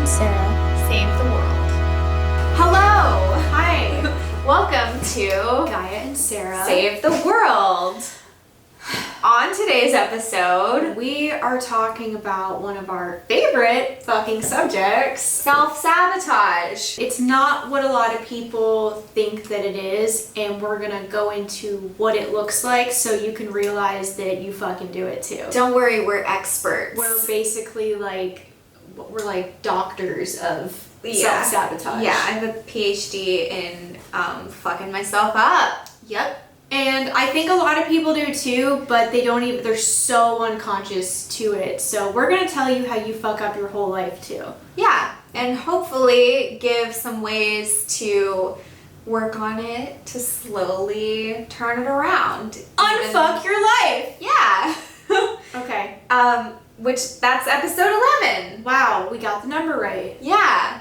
and Sarah save the world. Hello! Hi! Welcome to Gaia and Sarah Save the World. On today's episode, we are talking about one of our favorite fucking subjects. self-sabotage. It's not what a lot of people think that it is, and we're gonna go into what it looks like so you can realize that you fucking do it too. Don't worry, we're experts. We're basically we're like doctors of Yeah. self-sabotage. Yeah, I have a PhD in fucking myself up. Yep. And I think a lot of people do too, but they're so unconscious to it. So we're gonna tell you how you fuck up your whole life too. Yeah, and hopefully give some ways to work on it to slowly turn it around. Unfuck your life! Yeah. Okay. Which that's episode 11. Wow, we got the number right. Yeah.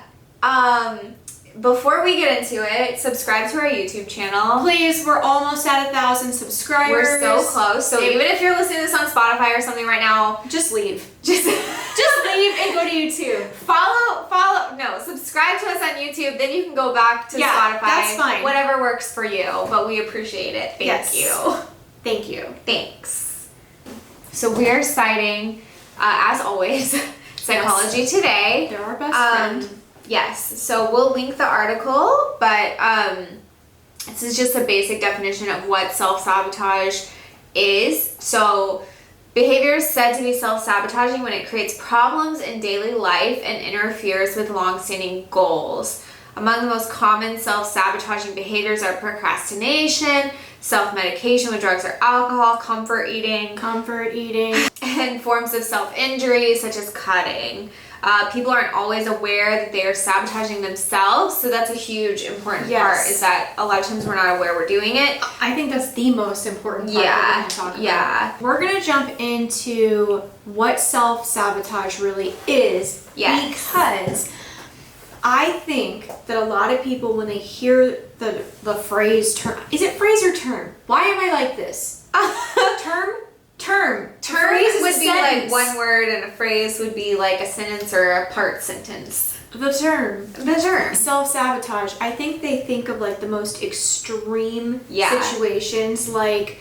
Before we get into it, subscribe to our YouTube channel. Please, we're almost at 1,000 subscribers. We're so close. So even if you're listening to this on Spotify or something right now, just leave. just leave and go to YouTube. Subscribe to us on YouTube, then you can go back to Spotify. That's fine. Whatever works for you, but we appreciate it. Thank you. Thank you. Thanks. So we are citing, as always, Psychology Today. They're our best friend. Yes, so we'll link the article, but this is just a basic definition of what self-sabotage is. So behavior is said to be self-sabotaging when it creates problems in daily life and interferes with long-standing goals. Among the most common self-sabotaging behaviors are procrastination, self-medication with drugs or alcohol, comfort eating, and forms of self-injury such as cutting. People aren't always aware that they are sabotaging themselves, so that's a huge important part, is that a lot of times we're not aware we're doing it. I think that's the most important part that we're going to talk about. Yeah. We're going to jump into what self-sabotage really is, because I think that a lot of people, when they hear the phrase term, is it phrase or term? Why am I like this? Term? Term Would be like one word, and a phrase would be like a sentence or a part sentence. The term. Self-sabotage. I think they think of like the most extreme situations, like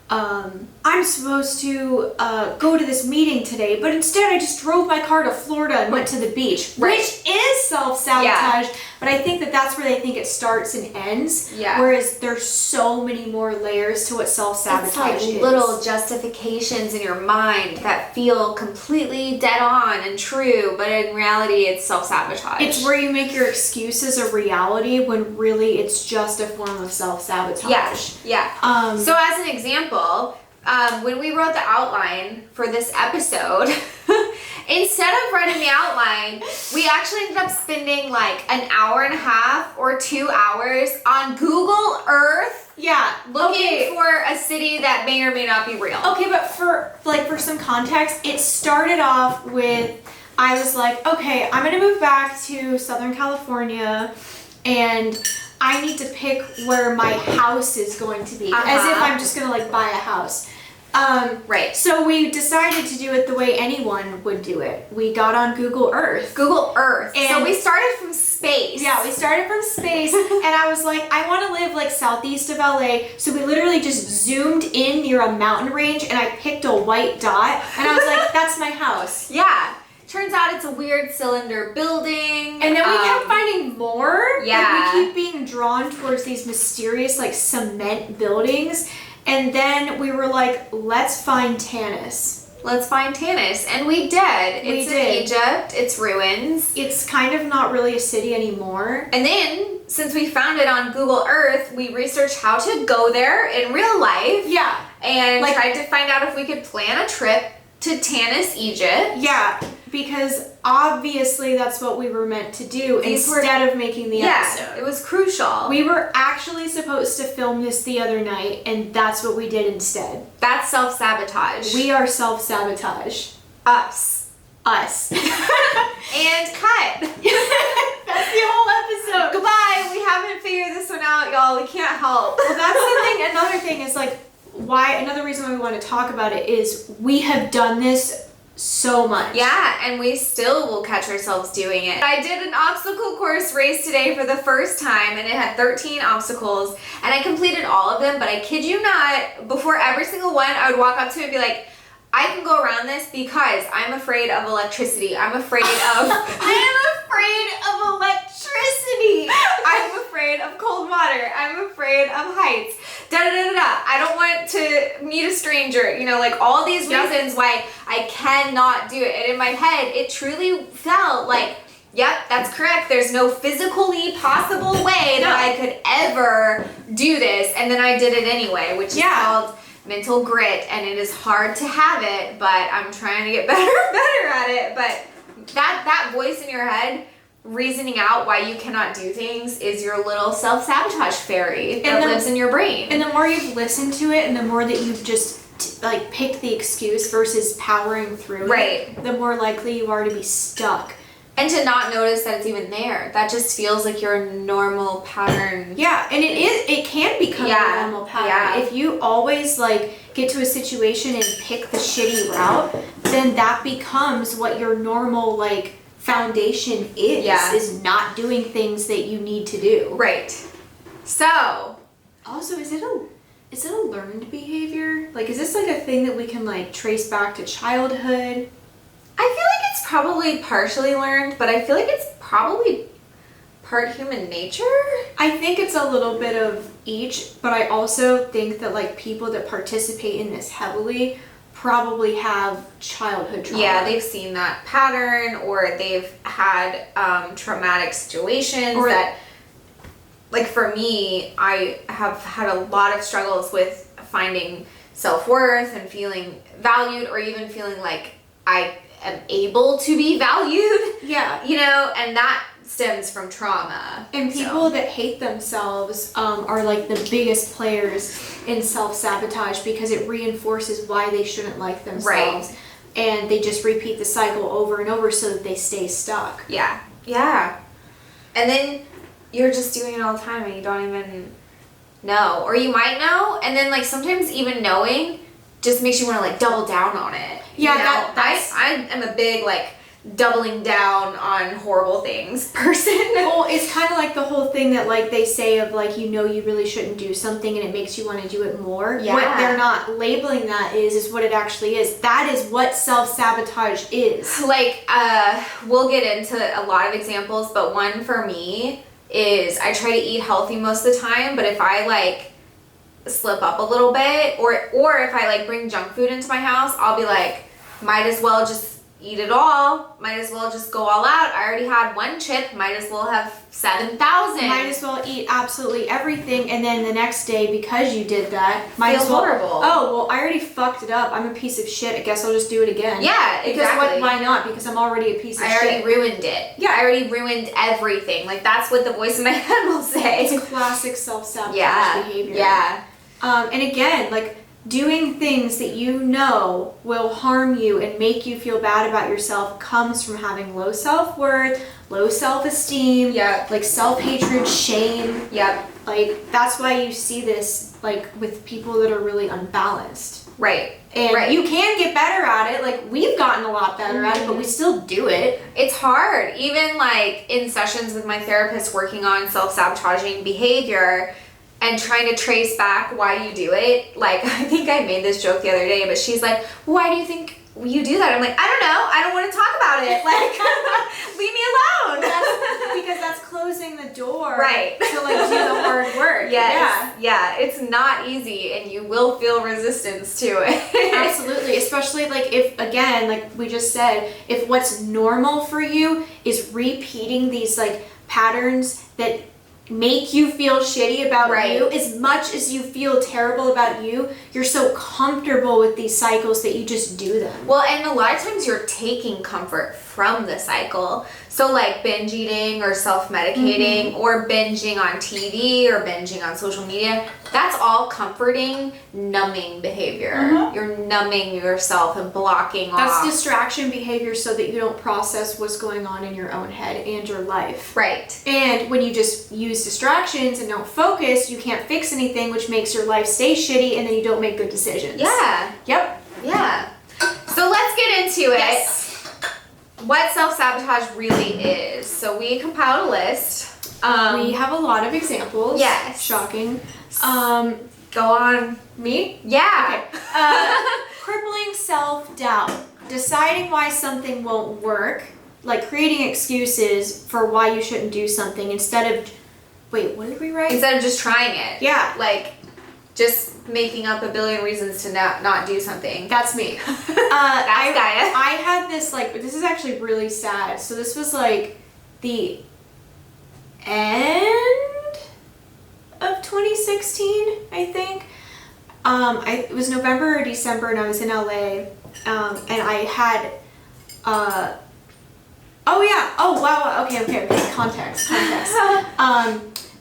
I'm supposed to go to this meeting today, but instead I just drove my car to Florida and went to the beach, which is self-sabotage. But I think that's where they think it starts and ends. Yeah. Whereas there's so many more layers to what self-sabotage is. It's like little justifications in your mind that feel completely dead on and true, but in reality it's self-sabotage. It's where you make your excuses a reality when really it's just a form of self-sabotage. Yeah. So as an example, when we wrote the outline for this episode, instead of writing the outline, we actually ended up spending like an hour and a half or 2 hours on Google Earth. Yeah. Looking for a city that may or may not be real. Okay, but for some context, it started off with, I was like, okay, I'm gonna move back to Southern California and I need to pick where my house is going to be. As if I'm just gonna like buy a house. Right. So we decided to do it the way anyone would do it. We got on Google Earth. And so we started from space. Yeah, we started from space, and I was like, I want to live like southeast of LA. So we literally just zoomed in near a mountain range, and I picked a white dot, and I was like, that's my house. Yeah. Turns out it's a weird cylinder building. And then we kept finding more. Yeah. Like, we keep being drawn towards these mysterious like cement buildings. And then we were like, let's find Tanis. And we did. It's in Egypt. It's ruins. It's kind of not really a city anymore. And then, since we found it on Google Earth, we researched how to go there in real life. Yeah. And tried to find out if we could plan a trip to Tanis, Egypt. Yeah, because obviously that's what we were meant to do instead of making the episode. It was crucial. We were actually supposed to film this the other night, and that's what we did instead. That's self-sabotage. We are self-sabotage. Us. And cut. That's the whole episode. Goodbye. We haven't figured this one out, y'all. We can't help. Well, that's the thing. Another thing is like, another reason why we want to talk about it is we have done this so much. Yeah, and we still will catch ourselves doing it. I did an obstacle course race today for the first time, and it had 13 obstacles, and I completed all of them, but I kid you not, before every single one, I would walk up to it and be like, I can go around this because I'm afraid of electricity. I'm afraid of... I am afraid of electricity. I'm afraid of cold water. I'm afraid of heights. I don't want to meet a stranger. You know, like all these reasons why I cannot do it. And in my head, it truly felt like, yep, that's correct. There's no physically possible way that I could ever do this. And then I did it anyway, which is called mental grit, and it is hard to have it, but I'm trying to get better at it. But that voice in your head reasoning out why you cannot do things is your little self-sabotage fairy that lives in your brain. And the more you've listened to it, and the more that you've just like picked the excuse versus powering through it, the more likely you are to be stuck. And to not notice that it's even there. That just feels like your normal pattern. Yeah, and it can become your normal pattern. Yeah. If you always like get to a situation and pick the shitty route, then that becomes what your normal like foundation is not doing things that you need to do. Right. So, also is it a learned behavior? Like is this like a thing that we can like trace back to childhood? I feel like it's probably partially learned, but I feel like it's probably part human nature. I think it's a little bit of each, but I also think that like people that participate in this heavily probably have childhood trauma. Yeah, they've seen that pattern, or they've had traumatic situations that, like for me, I have had a lot of struggles with finding self-worth and feeling valued, or even feeling like I am able to be valued. Yeah. You know, and that stems from trauma. And people that hate themselves are like the biggest players in self-sabotage because it reinforces why they shouldn't like themselves. Right. And they just repeat the cycle over and over so that they stay stuck. Yeah. Yeah. And then you're just doing it all the time and you don't even know. Or you might know, and then like sometimes even knowing just makes you want to like double down on it. Yeah, you know? I am a big like doubling down on horrible things person. Well, it's kind of like the whole thing that like they say of like, you know, you really shouldn't do something and it makes you want to do it more. Yeah. What they're not labeling that is what it actually is. That is what self-sabotage is. Like, we'll get into a lot of examples, but one for me is I try to eat healthy most of the time, but if I like slip up a little bit, or if I like bring junk food into my house, I'll be like, might as well just eat it all, might as well just go all out. I already had one chip, might as well have 7,000. Might as well eat absolutely everything, and then the next day, because you did that, might as well, horrible. Oh, well, I already fucked it up. I'm a piece of shit. I guess I'll just do it again. Yeah, exactly. Because why not? Because I'm already a piece of shit. I already ruined it. Yeah, I already ruined everything. Like, that's what the voice in my head will say. It's a classic self-sabotage behavior. Yeah. And again, like, doing things that you know will harm you and make you feel bad about yourself comes from having low self-worth, low self-esteem, like self-hatred, shame. Like, that's why you see this, like, with people that are really unbalanced. Right. And you can get better at it. Like, we've gotten a lot better at it, but we still do it. It's hard. Even, like, in sessions with my therapist working on self-sabotaging behavior and trying to trace back why you do it. Like, I think I made this joke the other day, but she's like, why do you think you do that? I'm like, I don't know. I don't want to talk about it. Like, leave me alone. Because that's closing the door. Right. To, like, do the hard work. Yes. Yeah. It's not easy, and you will feel resistance to it. Absolutely. Especially, like, if, again, like we just said, if what's normal for you is repeating these, like, patterns that make you feel shitty about you, as much as you feel terrible about you, you're so comfortable with these cycles that you just do them. Well, and a lot of times you're taking comfort from the cycle. So like binge eating or self-medicating or binging on TV or binging on social media, that's all comforting, numbing behavior. You're numbing yourself and blocking off. That's distraction behavior so that you don't process what's going on in your own head and your life. Right. And when you just use distractions and don't focus, you can't fix anything, which makes your life stay shitty, and then you don't make good decisions. Yeah. Yep. Yeah. So let's get into it. Yes. What self-sabotage really is. So we compiled a list. We have a lot of examples. Yes. Shocking. Go on. Me? Yeah. Okay. Crippling self-doubt. Deciding why something won't work. Like creating excuses for why you shouldn't do something instead of... Wait, what did we write? Instead of just trying it. Yeah. Like, just making up a billion reasons to not do something. That's me. That's Gaia. I had this, like, this is actually really sad. So this was, like, the end of 2016, I think. It was November or December, and I was in LA, and I had, oh yeah, oh wow, okay, context.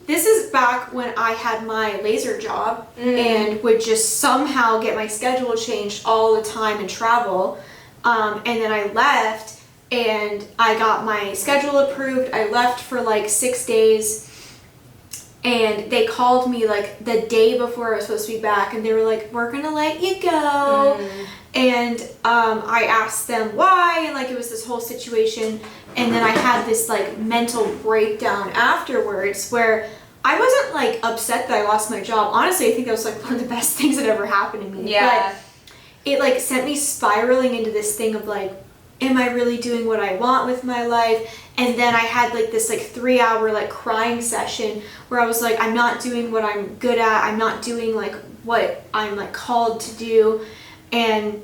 This is back when I had my laser job and would just somehow get my schedule changed all the time and travel, and then I left, and I got my schedule approved. I left for like 6 days. And they called me like the day before I was supposed to be back, and they were like, "We're gonna let you go." And I asked them why, and like it was this whole situation. And then I had this like mental breakdown afterwards where I wasn't like upset that I lost my job. Honestly, I think that was like one of the best things that ever happened to me. Yeah. But it like sent me spiraling into this thing of like, am I really doing what I want with my life? And then I had like this like 3-hour like crying session where I was like, I'm not doing what I'm good at. I'm not doing like what I'm like called to do. And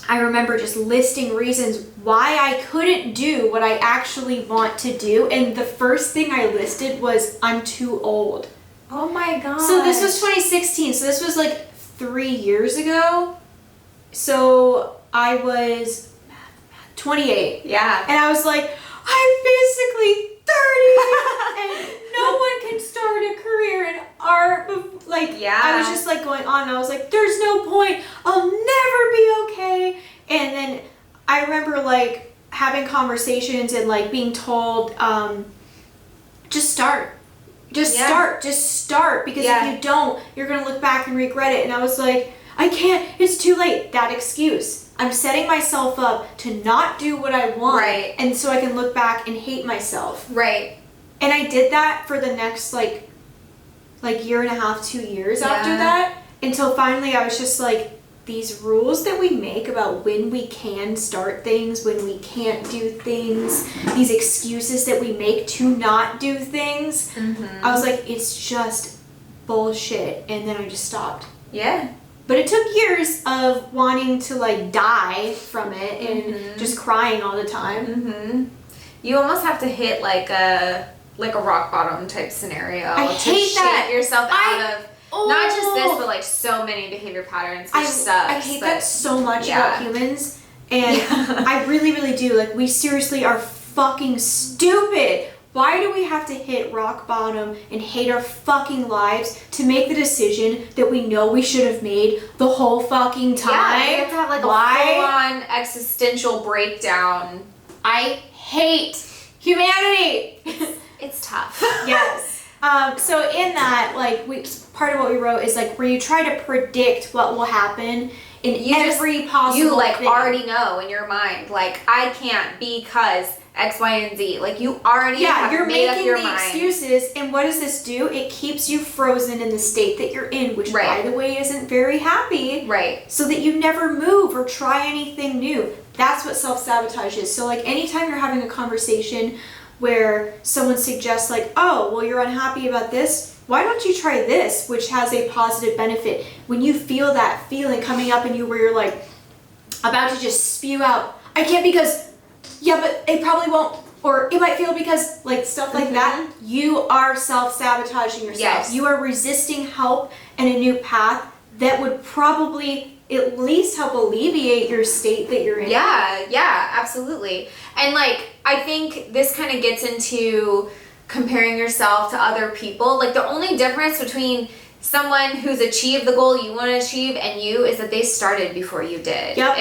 I remember just listing reasons why I couldn't do what I actually want to do. And the first thing I listed was I'm too old. Oh my god. So this was 2016. So this was like 3 years ago. So I was 28. Yeah. And I was like, I'm basically 30 and no one can start a career in art. Like, yeah. I was just like going on, and I was like, there's no point. I'll never be okay. And then I remember like having conversations and like being told, just start. Just start. Because if you don't, you're going to look back and regret it. And I was like, I can't. It's too late. That excuse. I'm setting myself up to not do what I want. Right. And so I can look back and hate myself. Right. And I did that for the next like year and a half, 2 years after that. Until finally I was just like, these rules that we make about when we can start things, when we can't do things, these excuses that we make to not do things. I was like, it's just bullshit. And then I just stopped. Yeah. But it took years of wanting to like die from it and just crying all the time. You almost have to hit like a rock bottom type scenario. I hate that. Shake yourself out of not just this, but like so many behavior patterns, which sucks. I hate that so much about humans, and I really, really do. Like, we seriously are fucking stupid. Why do we have to hit rock bottom and hate our fucking lives to make the decision that we know we should have made the whole fucking time? Yeah, you have to have like a full-on existential breakdown. I hate humanity. It's tough. Yes. So in that, like, part of what we wrote is like where you try to predict what will happen in every possible you like thing. already know in your mind, like, I can't because X, Y, and Z. Like, you already have you're made making up your the mind. excuses, and what does this do? It keeps you frozen in the state that you're in, which by the way isn't very happy. Right. So that you never move or try anything new. That's what self-sabotage is. So like anytime you're having a conversation where someone suggests like, oh, well, you're unhappy about this, why don't you try this, which has a positive benefit? When you feel that feeling coming up in you where you're like about to just spew out, I can't because, yeah, but it probably won't, or it might feel because, like, stuff like that, you are self-sabotaging yourself. Yes. You are resisting help and a new path that would probably at least help alleviate your state that you're in. Yeah, absolutely. And like, I think this kind of gets into comparing yourself to other people. Like, the only difference between someone who's achieved the goal you want to achieve and you is that they started before you did. Yep.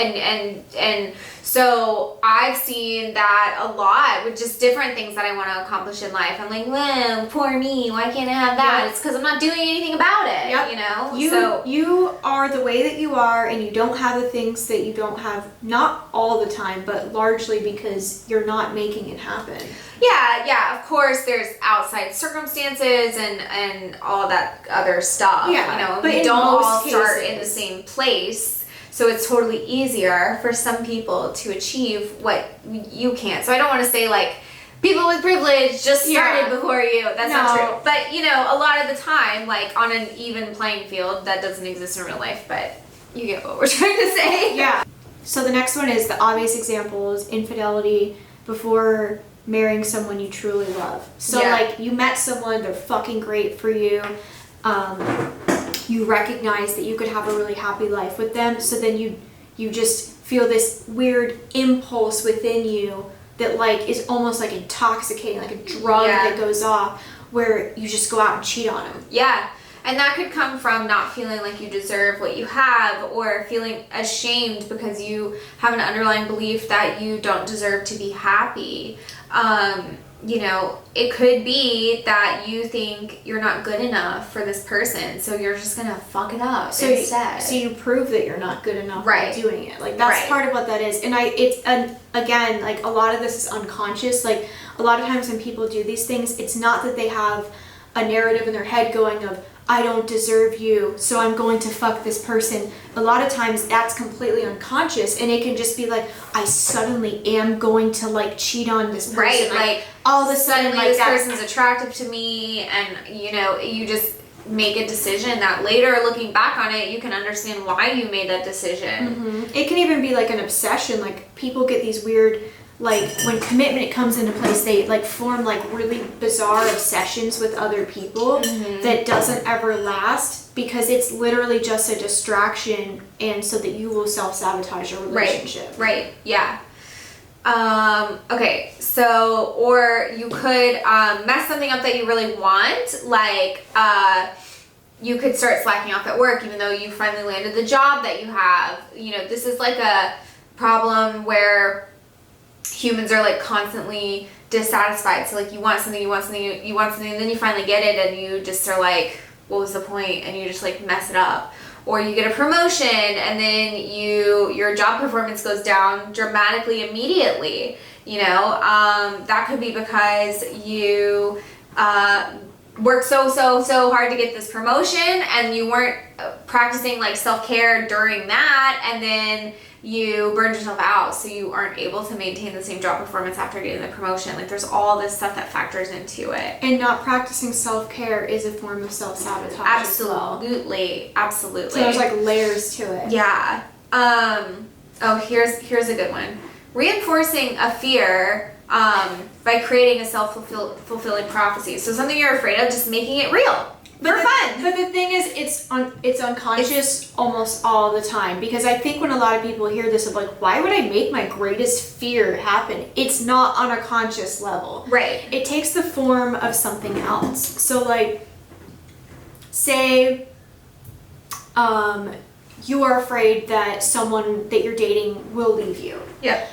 And so I've seen that a lot with just different things that I want to accomplish in life. I'm like, well, poor me, why can't I have that? Yep. It's because I'm not doing anything about it. Yep. You know? You are the way that you are, and you don't have the things that you don't have, not all the time, but largely because you're not making it happen. Yeah, of course there's outside circumstances and all that other stuff. Yeah, you know, but we in don't most all start cases- in the same place. So it's totally easier for some people to achieve what you can't. So I don't want to say like people with privilege just started before you. That's not true. But you know, a lot of the time, like on an even playing field, that doesn't exist in real life, but you get what we're trying to say. Yeah. So the next one is the obvious examples: infidelity before marrying someone you truly love. So like you met someone, they're fucking great for you. You recognize that you could have a really happy life with them. So then you just feel this weird impulse within you that like is almost like intoxicating, like a drug that goes off, where you just go out and cheat on them. Yeah. And that could come from not feeling like you deserve what you have, or feeling ashamed because you have an underlying belief that you don't deserve to be happy. You know, it could be that you think you're not good enough for this person, so you're just gonna fuck it up instead. So you prove that you're not good enough by doing it. Like that's Right. part of what that is. And again, like a lot of this is unconscious. Like a lot of times when people do these things, it's not that they have a narrative in their head going of, I don't deserve you, so I'm going to fuck this person. A lot of times that's completely unconscious, and it can just be like, I suddenly am going to like cheat on this person. Right, like all of a sudden suddenly like this that person's attractive to me, and you know, you just make a decision that later looking back on it, you can understand why you made that decision. Mm-hmm. It can even be like an obsession. Like people get these weird, like when commitment comes into place, they like form like really bizarre obsessions with other people that doesn't ever last, because it's literally just a distraction, and so that you will self-sabotage your relationship. Right, yeah. Okay, so, or you could mess something up that you really want, like you could start slacking off at work even though you finally landed the job that you have. You know, this is like a problem where humans are like constantly dissatisfied. So like you want something, and then you finally get it and you just are like, what was the point? And you just like mess it up. Or you get a promotion and then your job performance goes down dramatically immediately. You know, that could be because you worked so hard to get this promotion and you weren't practicing like self-care during that, and then you burned yourself out, so you aren't able to maintain the same job performance after getting the promotion. Like there's all this stuff that factors into it. And not practicing self-care is a form of self-sabotage. Absolutely. So there's like layers to it. Yeah. Oh, here's a good one. Reinforcing a fear by creating a self-fulfilling prophecy. So something you're afraid of, just making it real. For fun. But the thing is, it's unconscious almost all the time, because I think when a lot of people hear this of like, why would I make my greatest fear happen? It's not on a conscious level. Right. It takes the form of something else. So like, say, you are afraid that someone that you're dating will leave you. Yep.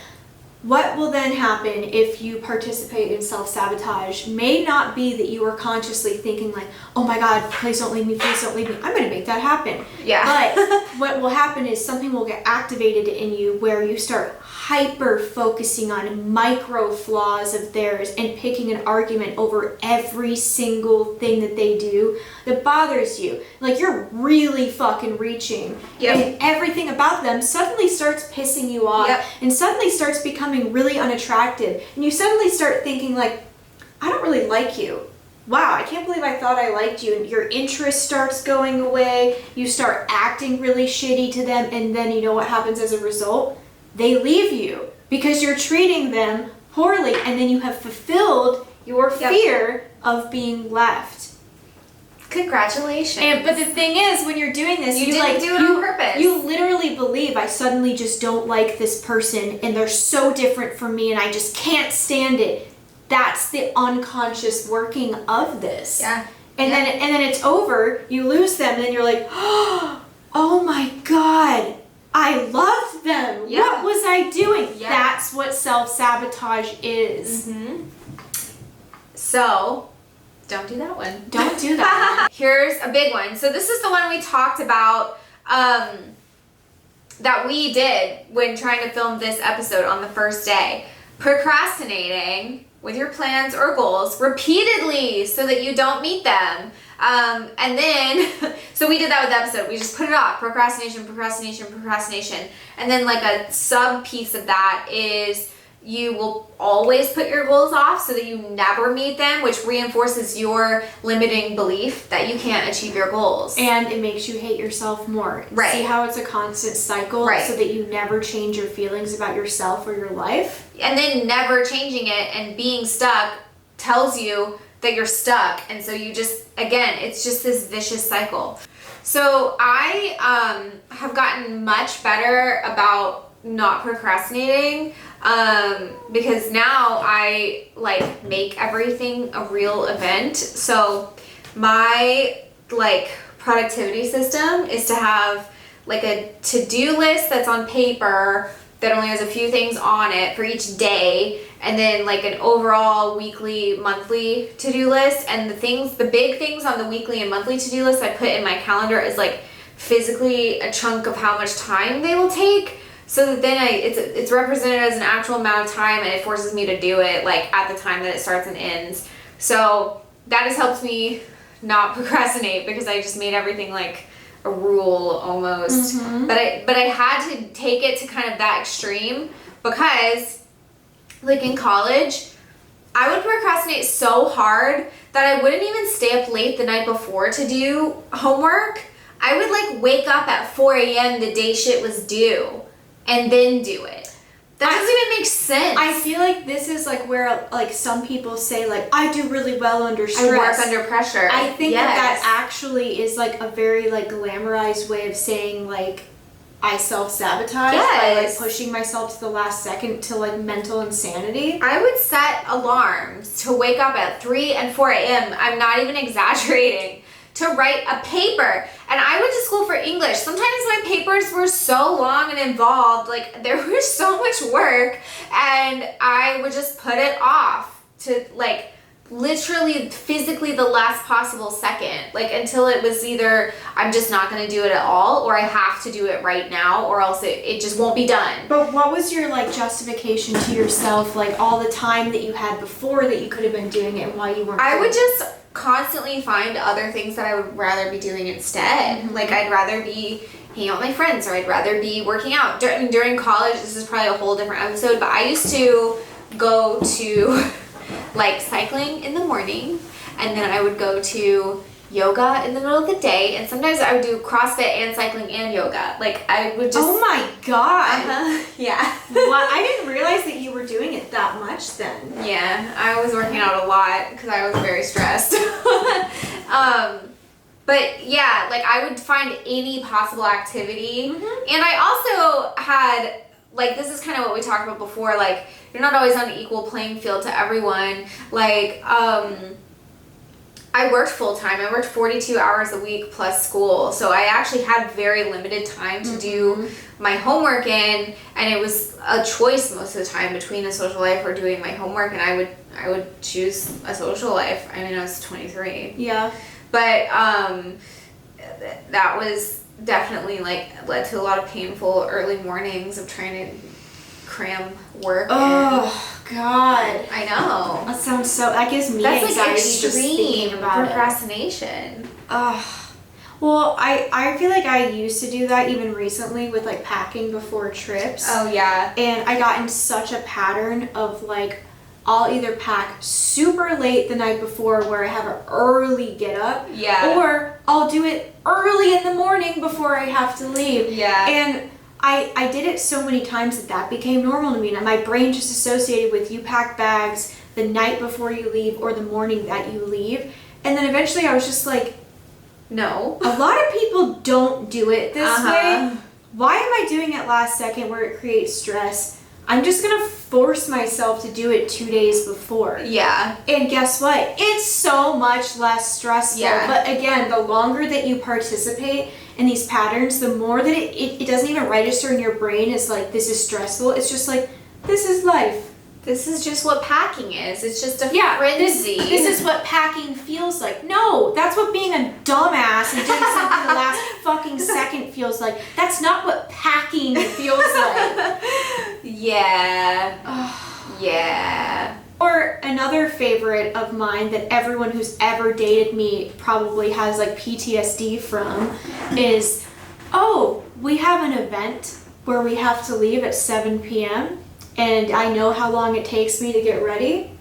What will then happen if you participate in self-sabotage may not be that you are consciously thinking like, oh my God, please don't leave me, I'm going to make that happen. Yeah. But what will happen is something will get activated in you where you start hyper focusing on micro flaws of theirs and picking an argument over every single thing that they do that bothers you. Like you're really fucking reaching. Yep. And everything about them suddenly starts pissing you off. Yep. And suddenly starts becoming really unattractive. And you suddenly start thinking like, I don't really like you. Wow, I can't believe I thought I liked you. And your interest starts going away. You start acting really shitty to them. And then you know what happens as a result? They leave you because you're treating them poorly. And then you have fulfilled your fear of being left. Congratulations. But the thing is, when you're doing this, you didn't do it on purpose. You literally believe, I suddenly just don't like this person and they're so different from me and I just can't stand it. That's the unconscious working of this. Yeah. And then it's over, you lose them, and then you're like, oh my God, I loved them. Yeah. What was I doing? Yeah. That's what self-sabotage is. Mm-hmm. So, don't do that one. Don't do that one. Here's a big one. So this is the one we talked about that we did when trying to film this episode on the first day. Procrastinating with your plans or goals repeatedly so that you don't meet them. And then, so we did that with the episode. We just put it off. Procrastination. And then like a sub piece of that is you will always put your goals off so that you never meet them, which reinforces your limiting belief that you can't achieve your goals. And it makes you hate yourself more. Right. See how it's a constant cycle, right, so that you never change your feelings about yourself or your life? And then never changing it and being stuck tells you that you're stuck. And so you just, again, it's just this vicious cycle. So I have gotten much better about not procrastinating because now I like make everything a real event. So my like productivity system is to have like a to-do list that's on paper that only has a few things on it for each day, and then like an overall weekly, monthly to-do list. And the big things on the weekly and monthly to-do list I put in my calendar is like physically a chunk of how much time they will take, so that then it's represented as an actual amount of time, and it forces me to do it like at the time that it starts and ends. So that has helped me not procrastinate because I just made everything like a rule almost. Mm-hmm. But I had to take it to kind of that extreme because like in college, I would procrastinate so hard that I wouldn't even stay up late the night before to do homework. I would like wake up at 4 a.m. the day shit was due and then do it. That doesn't even make sense. I feel like this is like where like some people say like, I do really well under stress. I work under pressure. I think that actually is like a very like glamorized way of saying like I self-sabotage by like pushing myself to the last second to like mental insanity. I would set alarms to wake up at 3 and 4 a.m. I'm not even exaggerating. To write a paper. And I went to school for English. Sometimes my papers were so long and involved, like there was so much work, and I would just put it off to like literally physically the last possible second, like until it was either I'm just not going to do it at all, or I have to do it right now, or else it just won't be done. But what was your like justification to yourself, like all the time that you had before that you could have been doing it and why you weren't? I would just constantly find other things that I would rather be doing instead. Mm-hmm. Like I'd rather be hanging out with my friends, or I'd rather be working out. During college, this is probably a whole different episode, but I used to go to like cycling in the morning, and then I would go to yoga in the middle of the day, and sometimes I would do CrossFit and cycling and yoga. Like I would just... Oh my God! Yeah. Well, I didn't realize that you were doing it that much then. Yeah, I was working out a lot because I was very stressed. But yeah, like I would find any possible activity. Mm-hmm. And I also had, like, this is kind of what we talked about before, like you're not always on an equal playing field to everyone. Like, I worked full-time. I worked 42 hours a week plus school. So I actually had very limited time to do my homework in, and it was a choice most of the time between a social life or doing my homework, and I would choose a social life. I mean, I was 23. Yeah. But that was definitely like led to a lot of painful early mornings of trying to cram work. Oh God, I know. That sounds so. That gives me That's anxiety like just thinking about procrastination. Well, I feel like I used to do that even recently with like packing before trips. Oh yeah. And I got in such a pattern of like, I'll either pack super late the night before where I have an early get up. Yeah. Or I'll do it early in the morning before I have to leave. Yeah. And I did it so many times that became normal to me. And my brain just associated with you pack bags the night before you leave or the morning that you leave. And then eventually I was just like, no. A lot of people don't do it this way. Why am I doing it last second where it creates stress? I'm just going to force myself to do it 2 days before. Yeah. And guess what? It's so much less stressful. Yeah. But again, the longer that you participate in these patterns, the more that it doesn't even register in your brain as like, this is stressful. It's just like, this is life. This is just what packing is. It's just a frenzy. frenzy. This is what packing feels like. No, that's what being a dumbass and doing something the last fucking second feels like. That's not what packing feels like. Yeah. Yeah. Or another favorite of mine that everyone who's ever dated me probably has like PTSD from is, oh, we have an event where we have to leave at 7 p.m. and I know how long it takes me to get ready.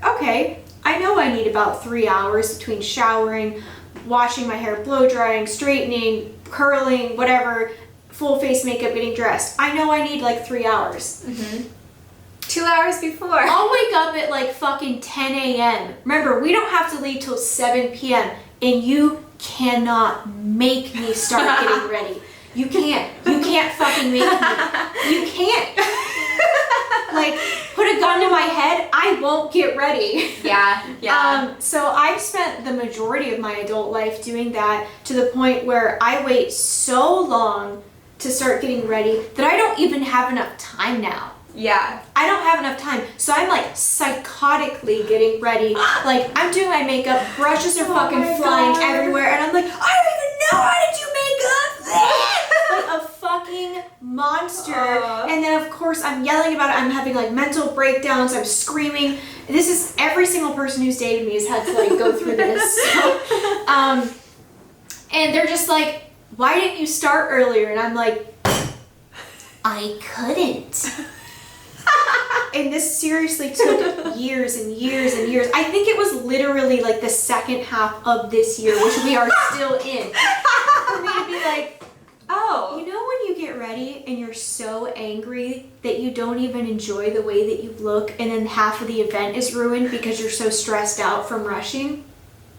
Okay, I know I need about 3 hours between showering, washing my hair, blow drying, straightening, curling, whatever, full face makeup, getting dressed. I know I need like 3 hours. 2 hours before. I'll wake up at like fucking 10 a.m. Remember, we don't have to leave till 7 p.m. and you cannot make me start getting ready. You can't. You can't fucking make me. You can't. Like, put a gun to my head, I won't get ready. Yeah. So I've spent the majority of my adult life doing that to the point where I wait so long to start getting ready that I don't even have enough time now. Yeah. I don't have enough time. So I'm like psychotically getting ready. Like, I'm doing my makeup, brushes are fucking flying everywhere, and I'm like, I don't even know how to do makeup! Like a fucking monster. And then of course I'm yelling about it. I'm having like mental breakdowns. I'm screaming. This is every single person who's dated me has had to like go through this. So, and they're just like, why didn't you start earlier? And I'm like, I couldn't. And this seriously took years and years and years. I think it was literally like the second half of this year, which we are still in, for me to be like, oh, you know when you get ready and you're so angry that you don't even enjoy the way that you look and then half of the event is ruined because you're so stressed out from rushing?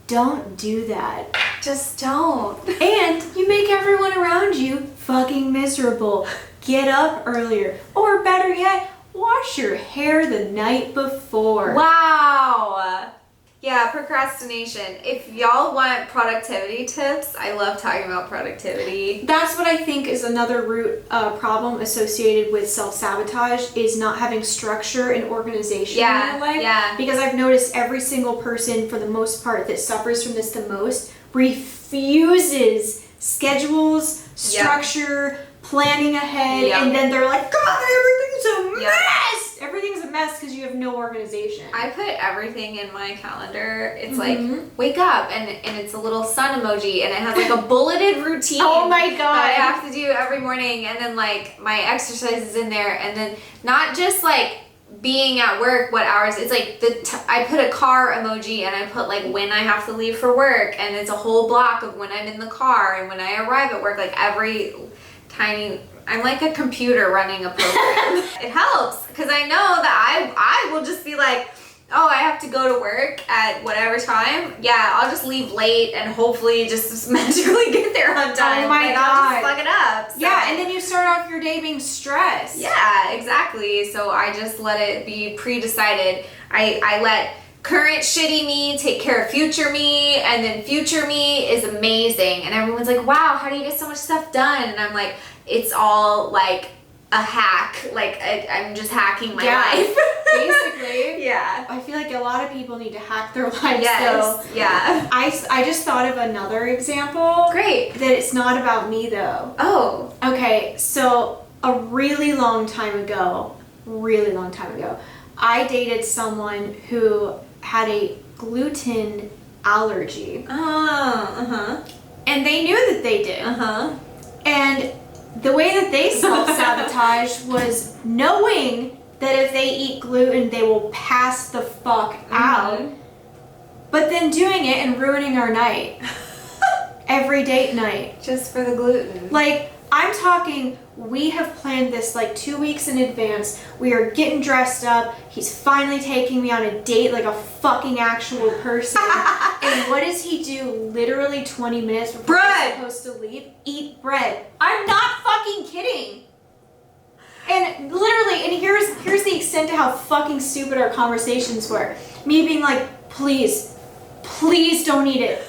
Don't do that. Just don't. And you make everyone around you fucking miserable. Get up earlier. Or better yet, wash your hair the night before. Wow. Yeah, procrastination. If y'all want productivity tips, I love talking about productivity. That's what I think is another root problem associated with self-sabotage is not having structure and organization in your life. Yeah. Because I've noticed every single person, for the most part, that suffers from this the most, refuses schedules, structure, planning ahead, and then they're like, God, everything's a mess! Everything's a mess because you have no organization. I put everything in my calendar. It's like, wake up, and it's a little sun emoji, and it has like a bulleted routine. Oh my God. That I have to do every morning, and then like my exercises in there, and then not just like being at work, what hours, it's like I put a car emoji and I put like when I have to leave for work, and it's a whole block of when I'm in the car and when I arrive at work, like every tiny, I'm like a computer running a program. It helps because I know that I will just be like, oh, I have to go to work at whatever time. Yeah, I'll just leave late and hopefully just magically get there on time. Oh my God. I'll just fuck it up. So. Yeah, and then you start off your day being stressed. Yeah, exactly. So I just let it be pre-decided. I let current shitty me take care of future me, and then future me is amazing. And everyone's like, wow, how do you get so much stuff done? And I'm like, it's all like a hack. Like I'm just hacking my life. Basically. Yeah. I feel like a lot of people need to hack their lives. Yes. So Yeah. I just thought of another example. Great. That it's not about me though. Oh. Okay, so a really long time ago, I dated someone who had a gluten allergy. Oh. And they knew that they did. And the way that they self-sabotaged was knowing that if they eat gluten, they will pass the fuck out. But then doing it and ruining our night. Every date night. Just for the gluten. Like, I'm talking, we have planned this like 2 weeks in advance. We are getting dressed up. He's finally taking me on a date like a fucking actual person. And what does he do literally 20 minutes before he's supposed to leave? Eat bread. I'm not fucking kidding. And literally, and here's the extent to how fucking stupid our conversations were. Me being like, please don't eat it.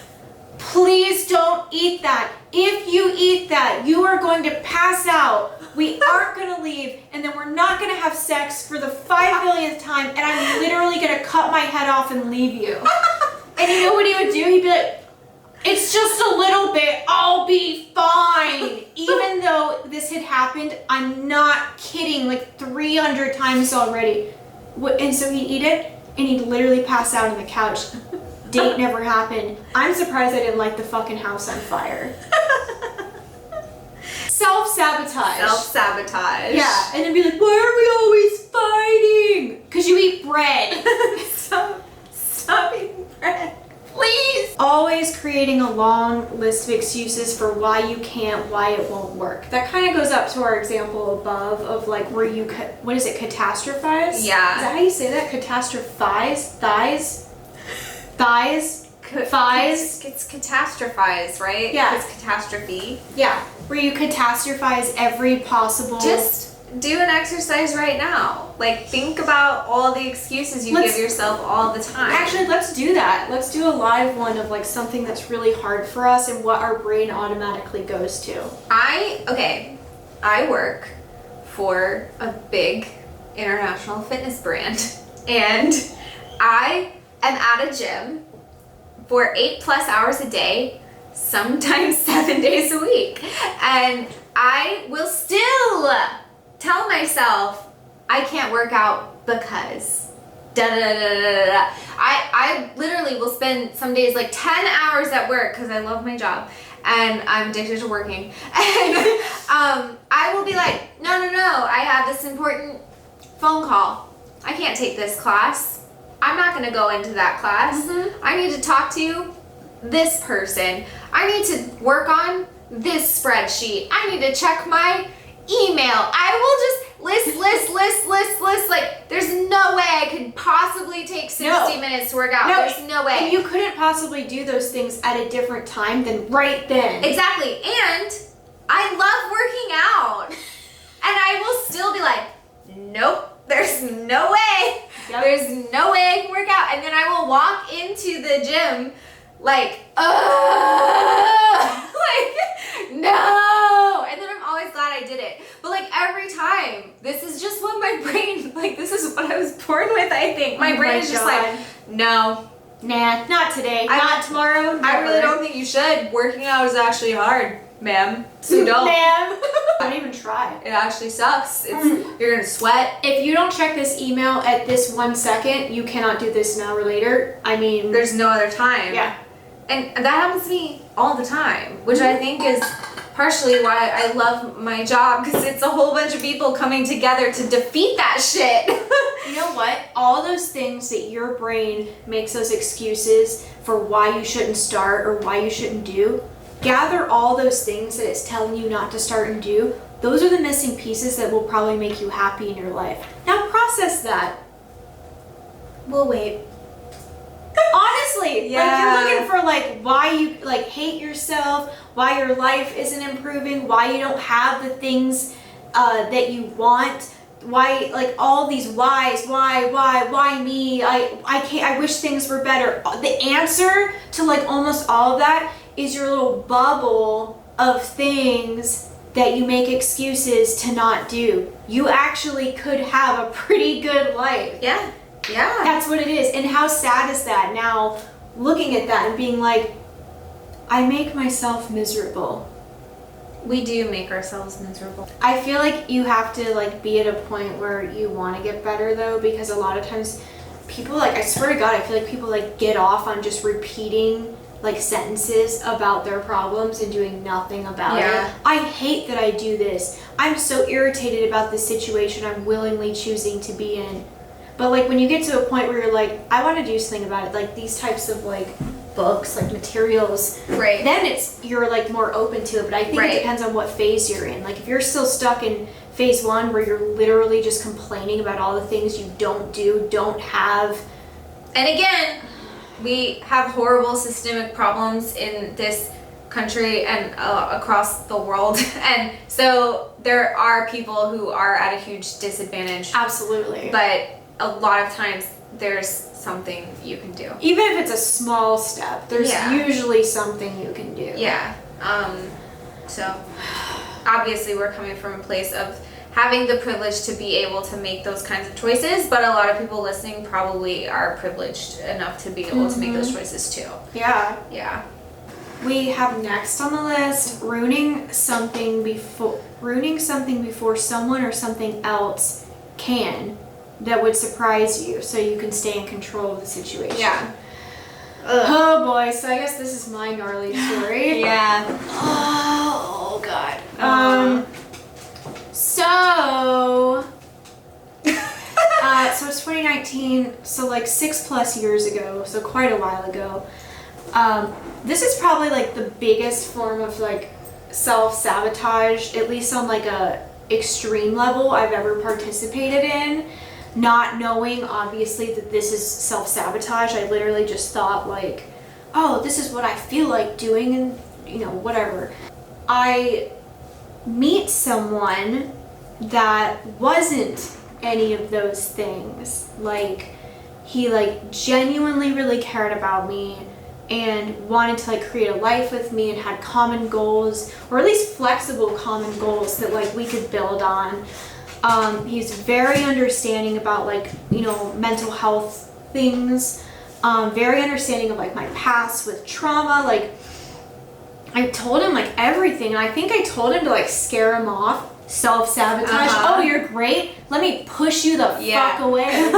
Please don't eat that. If you eat that, you are going to pass out. We aren't going to leave, and then we're not going to have sex for the 5 millionth time, and I'm literally going to cut my head off and leave you. And you know what he would do? He'd be like, it's just a little bit, I'll be fine. Even though this had happened, I'm not kidding, like 300 times already. And so he'd eat it, and he'd literally pass out on the couch. Date never happened. I'm surprised I didn't light the fucking house on fire. Self-sabotage. Self-sabotage. Yeah, and then be like, why are we always fighting? Because you eat bread. Stop eating bread. Please. Always creating a long list of excuses for why you can't, why it won't work. That kind of goes up to our example above of like where you, what is it, catastrophize? Yeah. Is that how you say that? Catastrophize? Thighs? It's catastrophize, right? Yeah. It's catastrophe. Yeah. Where you catastrophize every possible... Just do an exercise right now. Like, think about all the excuses you give yourself all the time. Actually, let's do that. Let's do a live one of like something that's really hard for us and what our brain automatically goes to. I work for a big international fitness brand, and I am at a gym for 8+ hours a day, sometimes 7 days a week. And I will still tell myself I can't work out because da da da da da. I literally will spend some days like 10 hours at work because I love my job and I'm addicted to working. And I will be like, no, I have this important phone call. I can't take this class. I'm not going to go into that class. Mm-hmm. I need to talk to this person. I need to work on this spreadsheet. I need to check my email. I will just list. Like, there's no way I could possibly take 60 minutes to work out. No, there's no way. And you couldn't possibly do those things at a different time than right then. Exactly. And I love working out. And I will still be like, nope. There's no way. Yep. There's no way I can work out. And then I will walk into the gym like, like, no. And then I'm always glad I did it. But like every time, this is just what my brain, like this is what I was born with, I think. My brain is just like, no. Nah, not today. Not tomorrow. Never. I really don't think you should. Working out is actually hard, ma'am. So don't. Ma'am. Don't even try. It actually sucks. You're gonna sweat. If you don't check this email at this 1 second, you cannot do this an hour later. I mean, there's no other time. Yeah. And that happens to me all the time, which I think is partially why I love my job, because it's a whole bunch of people coming together to defeat that shit. You know what? All those things that your brain makes those excuses for why you shouldn't start or why you shouldn't do, gather all those things that it's telling you not to start and do. Those are the missing pieces that will probably make you happy in your life. Now process that. We'll wait. Honestly, like you're looking for like why you like hate yourself, why your life isn't improving, why you don't have the things that you want, why like all these whys, why me, I can't, I wish things were better. The answer to like almost all of that is your little bubble of things that you make excuses to not do. You actually could have a pretty good life. Yeah. Yeah. That's what it is. And how sad is that now looking at that and being like, I make myself miserable. We do make ourselves miserable. I feel like you have to like be at a point where you want to get better though, because a lot of times people like, I swear to God, I feel like people like get off on just repeating like sentences about their problems and doing nothing about it. I hate that I do this. I'm so irritated about this situation I'm willingly choosing to be in. But like when you get to a point where you're like, I want to do something about it, like these types of like books, like materials, right? Then you're like more open to it. But I think it depends on what phase you're in. Like if you're still stuck in phase 1 where you're literally just complaining about all the things you don't have. And again, we have horrible systemic problems in this country and across the world. And so there are people who are at a huge disadvantage. Absolutely. But a lot of times there's something you can do. Even if it's a small step, there's usually something you can do. Yeah. So obviously we're coming from a place of having the privilege to be able to make those kinds of choices, but a lot of people listening probably are privileged enough to be able to make those choices too. Yeah. Yeah. We have next on the list, ruining something before someone or something else can, that would surprise you, so you can stay in control of the situation. Yeah. Oh boy, so I guess this is my gnarly story. Yeah. Oh god. So it's 2019, so like 6+ years ago, so quite a while ago. This is probably like the biggest form of like self-sabotage, at least on like a extreme level, I've ever participated in. Not knowing obviously that this is self-sabotage, I literally just thought like, oh, this is what I feel like doing, and you know, whatever. I meet someone that wasn't any of those things. Like, he like genuinely really cared about me and wanted to like create a life with me and had common goals, or at least flexible common goals that like we could build on. He's very understanding about like, you know, mental health things, very understanding of like my past with trauma. Like, I told him like everything, and I think I told him to like scare him off. Self-sabotage. Oh, you're great, let me push you the fuck away.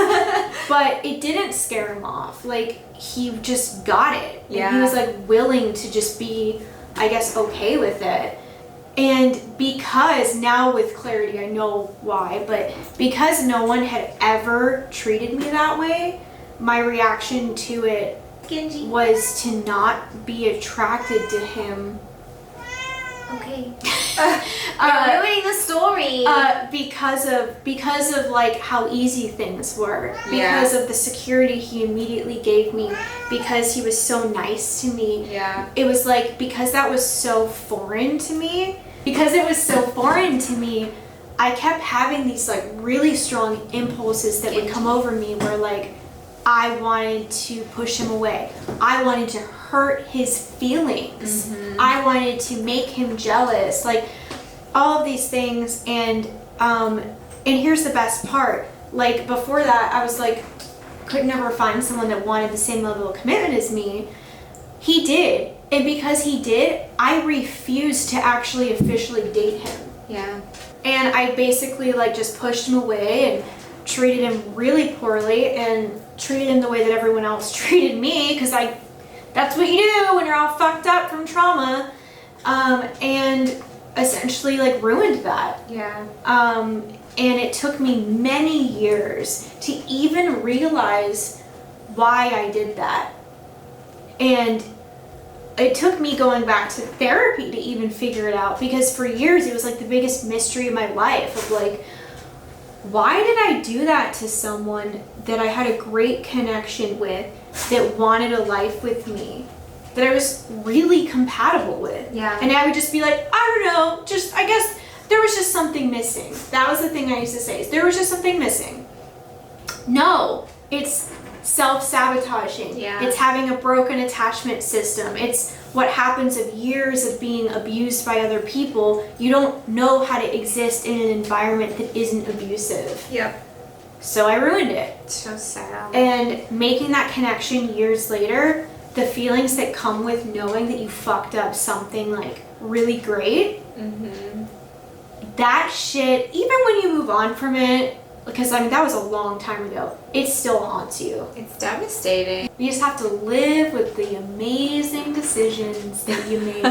But it didn't scare him off. Like, he just got it. Yeah. And he was like willing to just be, I guess, okay with it. And because now with clarity I know why, but because no one had ever treated me that way, my reaction to it was to not be attracted to him. Okay. You're ruining the story. Because of like how easy things were. Because of the security he immediately gave me. Because he was so nice to me. Yeah. It was like, because that was so foreign to me. Because it was so foreign to me, I kept having these like really strong impulses that would come over me where like I wanted to push him away. I wanted to hurt his feelings. I wanted to make him jealous. Like, all of these things. And here's the best part. Like, before that, I was like, could never find someone that wanted the same level of commitment as me. He did. And because he did, I refused to actually officially date him. Yeah. And I basically like just pushed him away and treated him really poorly and treated him the way that everyone else treated me, because that's what you do when you're all fucked up from trauma, and essentially like ruined that. Yeah. And it took me many years to even realize why I did that. And it took me going back to therapy to even figure it out, because for years it was like the biggest mystery of my life of like, why did I do that to someone that I had a great connection with, that wanted a life with me, that I was really compatible with? Yeah. And I would just be like, I don't know, just, I guess there was just something missing. That was the thing I used to say, is there was just something missing. No, it's self-sabotaging. Yeah. It's having a broken attachment system. It's what happens of years of being abused by other people. You don't know how to exist in an environment that isn't abusive. Yep. So I ruined it. It's so sad. And making that connection years later, the feelings that come with knowing that you fucked up something like really great, that shit, even when you move on from it, because I mean that was a long time ago, it still haunts you. It's devastating. You just have to live with the amazing decisions that you made.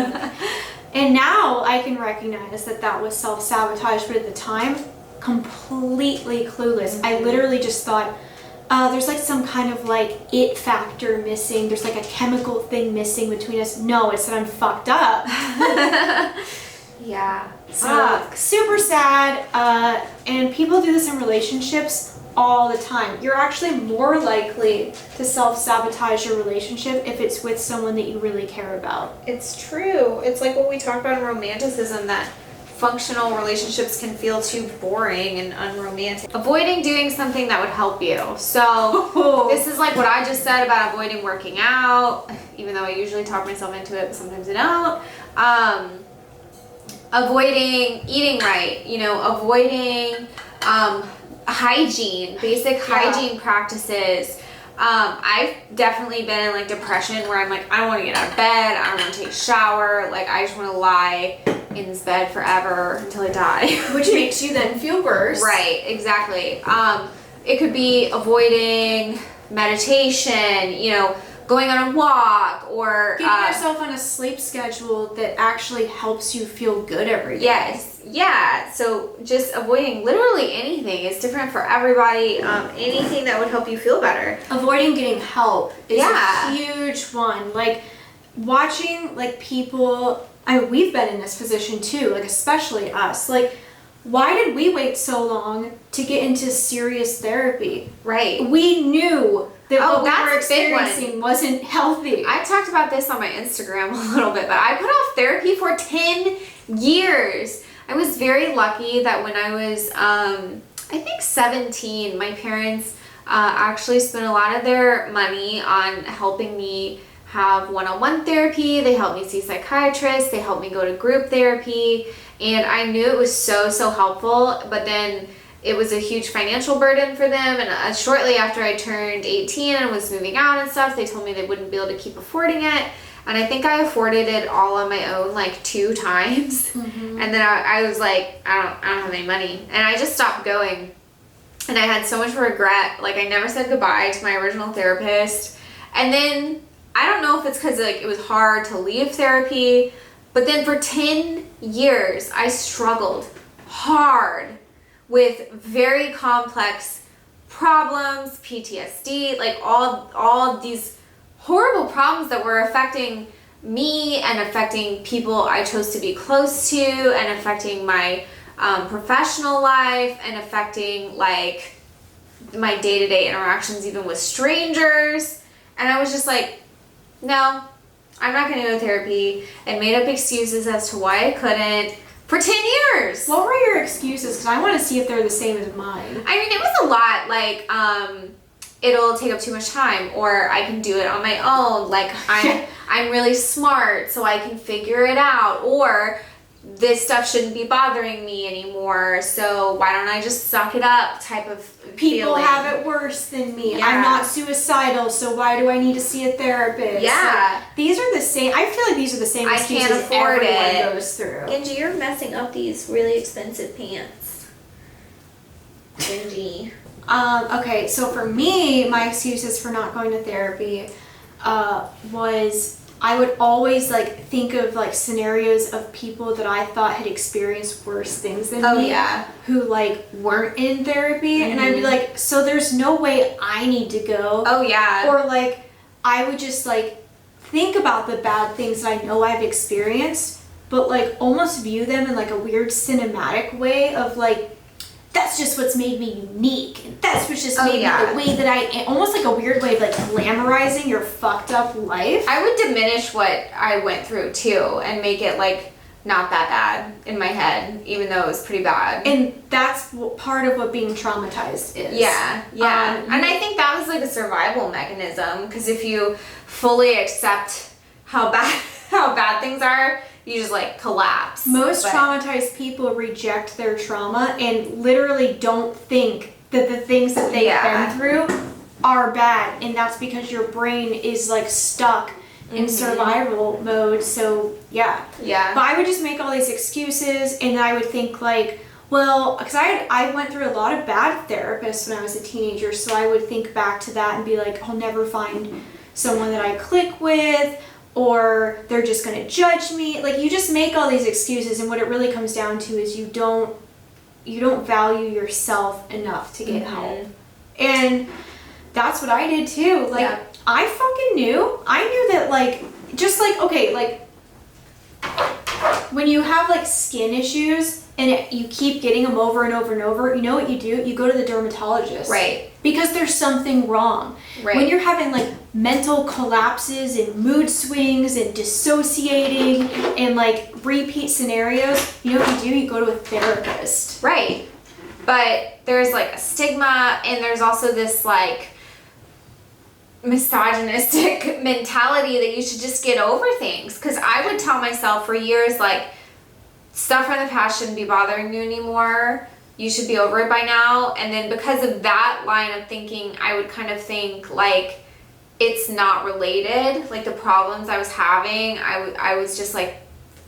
And now I can recognize that that was self-sabotage, but at the time, completely clueless. I literally just thought, there's like some kind of like it factor missing. There's like a chemical thing missing between us. No, it's that I'm fucked up. Yeah. So, super sad. And people do this in relationships all the time. You're actually more likely to self-sabotage your relationship if it's with someone that you really care about. It's true. It's like what we talked about in romanticism, that functional relationships can feel too boring and unromantic. Avoiding doing something that would help you. So this is like what I just said about avoiding working out, even though I usually talk myself into it, but sometimes I don't. Avoiding eating right, you know, avoiding hygiene, basic hygiene practices. I've definitely been in like depression where I'm like, I don't want to get out of bed, I don't want to take a shower, like I just want to lie in this bed forever until I die. Which makes you then feel worse. Right, exactly. It could be avoiding meditation, you know, going on a walk, or getting yourself on a sleep schedule that actually helps you feel good every day. Yes, yeah. So just avoiding literally anything. It's different for everybody. Anything that would help you feel better. Avoiding getting help is a huge one. Like watching like people. We've been in this position too. Like especially us. Like, why did we wait so long to get into serious therapy? Right. We knew that what we were that's a big one. experiencing wasn't healthy. I talked about this on my Instagram a little bit, but I put off therapy for 10 years. I was very lucky that when I was, I think 17, my parents actually spent a lot of their money on helping me have one-on-one therapy. They helped me see psychiatrists. They helped me go to group therapy. And I knew it was so, so helpful, but then it was a huge financial burden for them. And shortly after I turned 18 and was moving out and stuff, they told me they wouldn't be able to keep affording it. And I think I afforded it all on my own like 2 times. Mm-hmm. And then I was like, I don't have any money. And I just stopped going. And I had so much regret. Like I never said goodbye to my original therapist. And then I don't know if it's because like it was hard to leave therapy, but then for 10 years I struggled hard with very complex problems, PTSD, like all these horrible problems that were affecting me and affecting people I chose to be close to and affecting my professional life and affecting like my day-to-day interactions even with strangers. And I was just like, no, I'm not going to go to therapy, and made up excuses as to why I couldn't for 10 years. What were your excuses? Because I want to see if they're the same as mine. I mean, it was a lot, like, it'll take up too much time, or I can do it on my own, like, I'm really smart, so I can figure it out, or this stuff shouldn't be bothering me anymore, so why don't I just suck it up type of People feeling. have it worse than me. Yeah. I'm not suicidal, so why do I need to see a therapist? Yeah. Like, these are the same. I feel like these are the same I excuses can't afford everyone it. goes through. Genji, you're messing up these really expensive pants. Genji. Okay, so for me, my excuses for not going to therapy was I would always like think of like scenarios of people that I thought had experienced worse things than me, who like weren't in therapy, and I'd be like, so there's no way I need to go. Oh yeah. Or like I would just like think about the bad things that I know I've experienced, but like almost view them in like a weird cinematic way of like, that's just what's made me unique. And that's what's just made me the way that I am. Almost like a weird way of like glamorizing your fucked up life. I would diminish what I went through too and make it like not that bad in my head, even though it was pretty bad. And that's part of what being traumatized is. Yeah. And I think that was like a survival mechanism, because if you fully accept how bad things are, you just like collapse. Most traumatized people reject their trauma and literally don't think that the things that they've been through are bad, and that's because your brain is like stuck in survival mode. So yeah. But I would just make all these excuses, and I would think like, well, because I went through a lot of bad therapists when I was a teenager, so I would think back to that and be like, I'll never find someone that I click with, or they're just going to judge me. Like, you just make all these excuses, and what it really comes down to is you don't value yourself enough to get help. And that's what I did too. Like, I fucking knew. I knew that, like, just like, okay, like, when you have like skin issues and you keep getting them over and over and over, you know what you do? You go to the dermatologist. Right. Because there's something wrong. Right. When you're having like mental collapses and mood swings and dissociating and like repeat scenarios, you know what you do? You go to a therapist. Right. But there's like a stigma, and there's also this like misogynistic mentality that you should just get over things. Because I would tell myself for years, like, stuff from the past shouldn't be bothering you anymore. You should be over it by now. And then because of that line of thinking, I would kind of think like it's not related. Like the problems I was having, I was just like,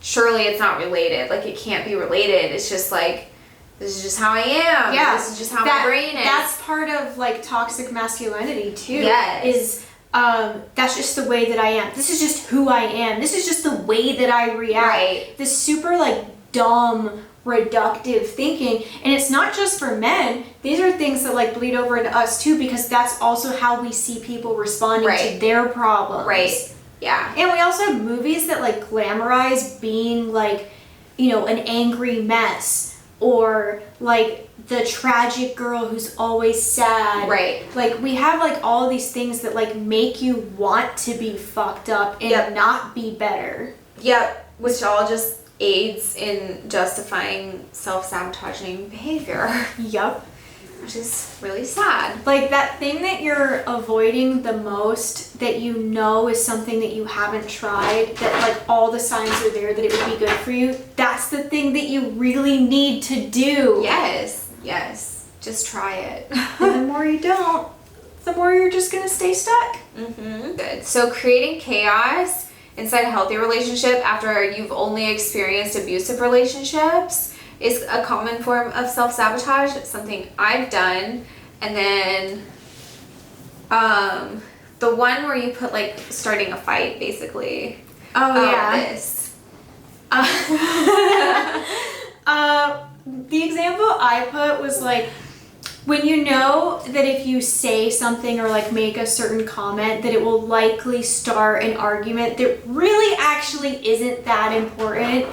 surely it's not related. Like it can't be related. It's just like, this is just how I am. Yeah. This is just how my brain is. That's part of like toxic masculinity too. Yes. Is that's just the way that I am. This is just who I am. This is just the way that I react. Right. This super like dumb, reductive thinking. And it's not just for men. These are things that like bleed over into us too, because that's also how we see people responding to their problems. Right. Yeah. And we also have movies that like glamorize being like, you know, an angry mess, or like the tragic girl who's always sad. Right. Like we have like all of these things that like make you want to be fucked up and not be better. Yep. Which all just aids in justifying self-sabotaging behavior. Yep. Which is really sad. Like that thing that you're avoiding the most, that you know is something that you haven't tried, that like all the signs are there that it would be good for you, that's the thing that you really need to do. Yes. Yes. Just try it. And the more you don't, the more you're just gonna stay stuck. Mm-hmm. Good. So creating chaos inside a healthy relationship after you've only experienced abusive relationships is a common form of self-sabotage. It's something I've done. And then the one where you put like starting a fight, basically. Oh yeah. This. The example I put was like, when you know that if you say something or like make a certain comment that it will likely start an argument that really actually isn't that important,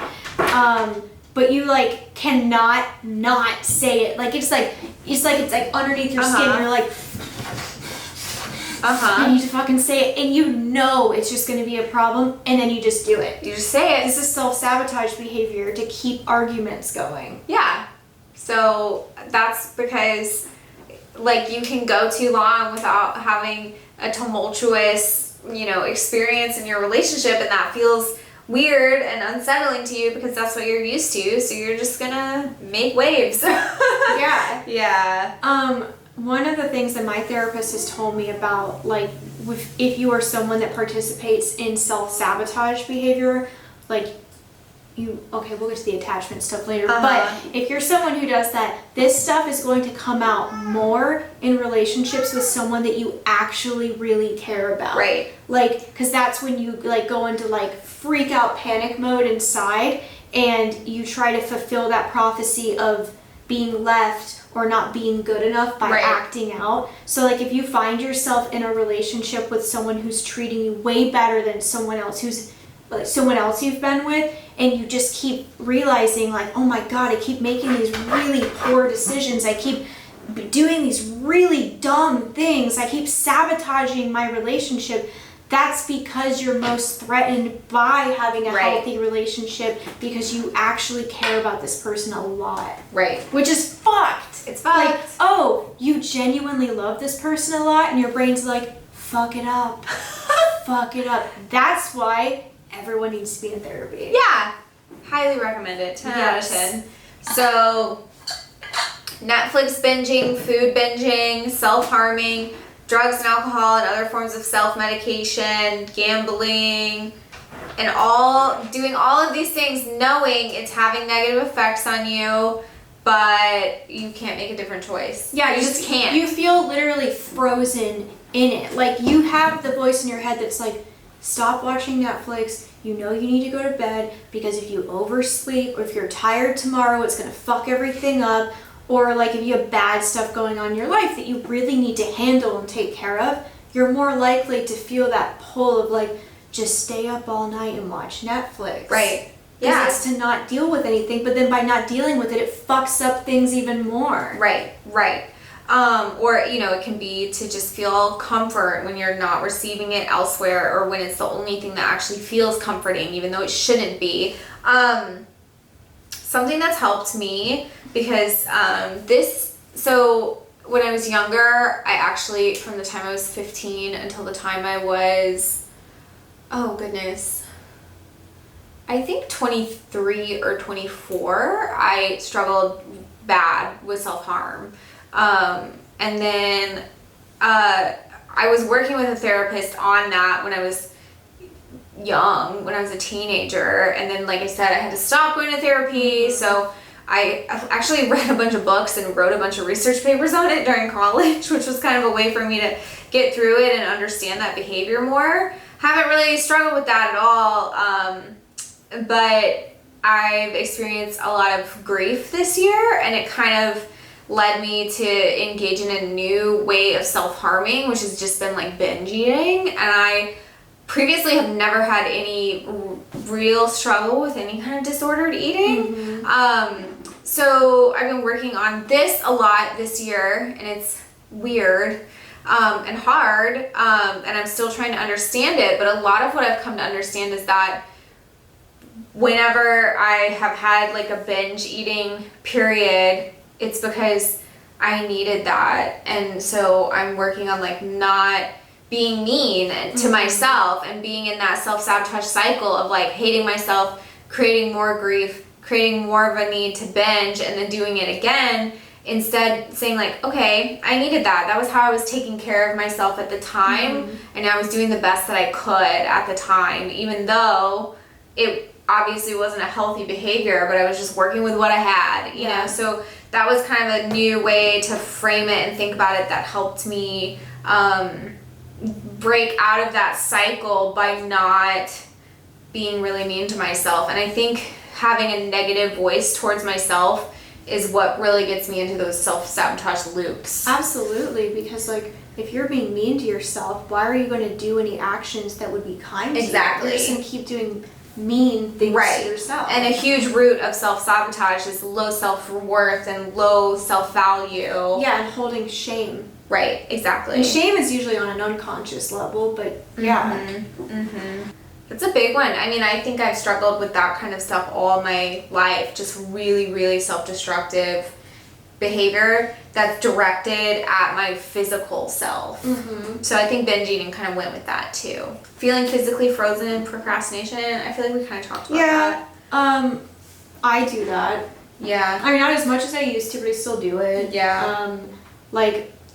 but you like cannot not say it. Like it's like underneath your skin and you're like, I need to fucking say it, and you know it's just gonna be a problem, and then you just do it. You just say it. This is self-sabotage behavior to keep arguments going. Yeah. So that's because like you can go too long without having a tumultuous, you know, experience in your relationship, and that feels weird and unsettling to you because that's what you're used to, so you're just gonna make waves. Yeah. Yeah. One of the things that my therapist has told me about, like, if you are someone that participates in self-sabotage behavior, like, we'll get to the attachment stuff later, but if you're someone who does that, this stuff is going to come out more in relationships with someone that you actually really care about. Right. Like, because that's when you, like, go into, like, freak out panic mode inside, and you try to fulfill that prophecy of being left or not being good enough by acting out. So like if you find yourself in a relationship with someone who's treating you way better than someone else you've been with, and you just keep realizing like, oh my God, I keep making these really poor decisions, I keep doing these really dumb things, I keep sabotaging my relationship, that's because you're most threatened by having a healthy relationship, because you actually care about this person a lot. Right. Which is fucked. It's fucked. Like, oh, you genuinely love this person a lot, and your brain's like, fuck it up. Fuck it up. That's why everyone needs to be in therapy. Yeah. Highly recommend it. 10 out of 10. So, Netflix binging, food binging, self-harming, drugs and alcohol and other forms of self-medication, gambling, and doing all of these things knowing it's having negative effects on you, but you can't make a different choice. Yeah, you just can't. You feel literally frozen in it. Like, you have the voice in your head that's like, stop watching Netflix, you know you need to go to bed, because if you oversleep, or if you're tired tomorrow, it's gonna fuck everything up. Or like if you have bad stuff going on in your life that you really need to handle and take care of, you're more likely to feel that pull of like, just stay up all night and watch Netflix. Right. Because it's to not deal with anything, but then by not dealing with it, it fucks up things even more. Right. Or, it can be to just feel comfort when you're not receiving it elsewhere, or when it's the only thing that actually feels comforting, even though it shouldn't be. Something that's helped me, because so when I was younger, I actually, from the time I was 15 until the time I was, oh goodness, I think 23 or 24, I struggled bad with self-harm. And then I was working with a therapist on that when I was young, when I was a teenager. And then, like I said, I had to stop going to therapy. So I actually read a bunch of books and wrote a bunch of research papers on it during college, which was kind of a way for me to get through it and understand that behavior more. Haven't really struggled with that at all. But I've experienced a lot of grief this year, and it kind of led me to engage in a new way of self-harming, which has just been like binge eating. And I previously have never had any real struggle with any kind of disordered eating. So I've been working on this a lot this year, and it's weird and hard, and I'm still trying to understand it. But a lot of what I've come to understand is that whenever I have had like a binge eating period, it's because I needed that. And so I'm working on like not being mean to myself, and being in that self-sabotage cycle of like hating myself, creating more grief, creating more of a need to binge, and then doing it again. Instead saying like, okay, I needed that. That was how I was taking care of myself at the time. And I was doing the best that I could at the time, even though it obviously wasn't a healthy behavior, but I was just working with what I had, you know? So that was kind of a new way to frame it and think about it that helped me break out of that cycle by not being really mean to myself. And I think having a negative voice towards myself is what really gets me into those self-sabotage loops. Absolutely, because like if you're being mean to yourself, why are you going to do any actions that would be kind to you? You're just going to keep doing mean things to yourself. And a huge root of self-sabotage is low self-worth and low self-value. Yeah, and holding shame. Right, exactly. And shame is usually on an unconscious level, but It's a big one. I mean, I think I've struggled with that kind of stuff all my life. Just really, really self-destructive behavior that's directed at my physical self. So I think binge eating kind of went with that too. Feeling physically frozen in procrastination, I feel like we kind of talked about that. I do that. Yeah. I mean, not as much as I used to, but I still do it. Yeah.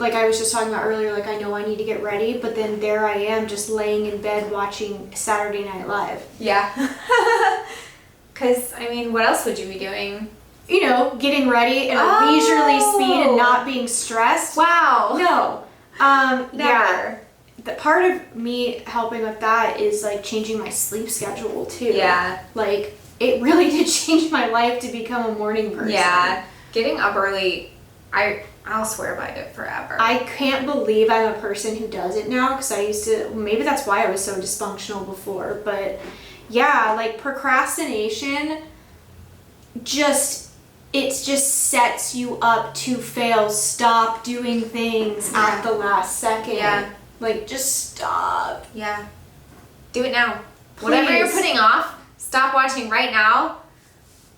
Like I was just talking about earlier, like I know I need to get ready, but then there I am just laying in bed watching Saturday Night Live. Yeah. Because, I mean, what else would you be doing? You know, getting ready in a leisurely speed and not being stressed. Wow. No. Never. Yeah. The part of me helping with that is like changing my sleep schedule too. Yeah. Like it really did change my life to become a morning person. Yeah. Getting up early, I'll swear by it forever. I can't believe I'm a person who does it now, because I used to, maybe that's why I was so dysfunctional before, but yeah, like procrastination it just sets you up to fail. Stop doing things at the last second. Yeah. Like just stop. Yeah. Do it now. Please. Whatever you're putting off, stop watching right now.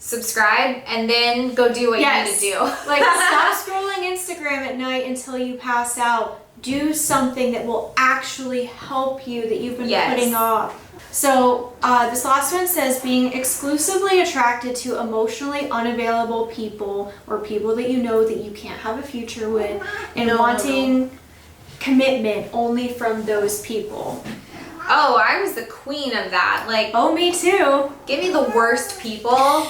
Subscribe, and then go do what you need to do. Like, stop scrolling Instagram at night until you pass out. Do something that will actually help you that you've been putting off. So, this last one says being exclusively attracted to emotionally unavailable people, or people that you know that you can't have a future with, and wanting commitment only from those people. Oh, I was the queen of that. Like, oh, me too. Give me the worst people.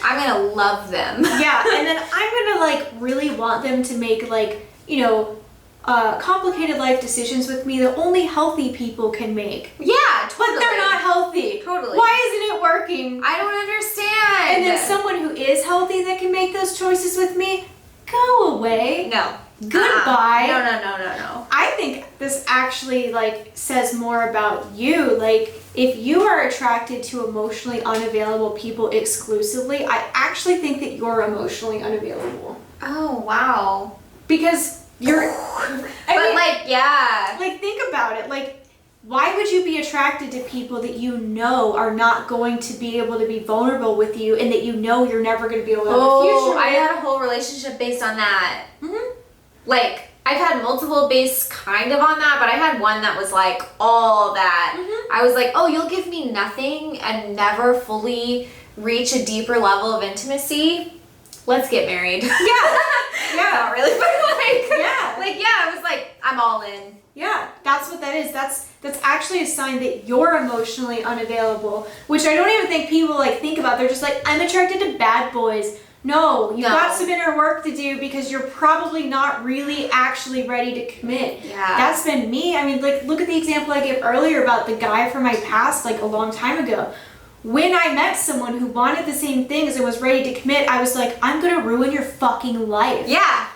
I'm gonna love them. Yeah, and then I'm gonna like really want them to make like, you know, complicated life decisions with me that only healthy people can make. Yeah, totally. But they're not healthy. Totally. Why isn't it working? I don't understand. And then someone who is healthy that can make those choices with me, go away. No. Goodbye. No. I think this actually like says more about you. Like if you are attracted to emotionally unavailable people exclusively, I actually think that you're emotionally unavailable. Oh, wow. Because you're like think about it. Like why would you be attracted to people that you know are not going to be able to be vulnerable with you and that you know you're never going to be able to have a future with? I had a whole relationship based on that. Mm-hmm. Like, I've had multiple based kind of on that, but I had one that was like all that. Mm-hmm. I was like, oh, you'll give me nothing and never fully reach a deeper level of intimacy. Let's get married. Yeah. Not really, but yeah. it was like, I'm all in. Yeah, that's what that is. That's actually a sign that you're emotionally unavailable, which I don't even think people like think about. They're just like, I'm attracted to bad boys. No, you've got some inner work to do because you're probably not really actually ready to commit. Yeah. That's been me. I mean, like, look at the example I gave earlier about the guy from my past, like a long time ago. When I met someone who wanted the same things and was ready to commit, I was like, I'm gonna ruin your fucking life. Yeah.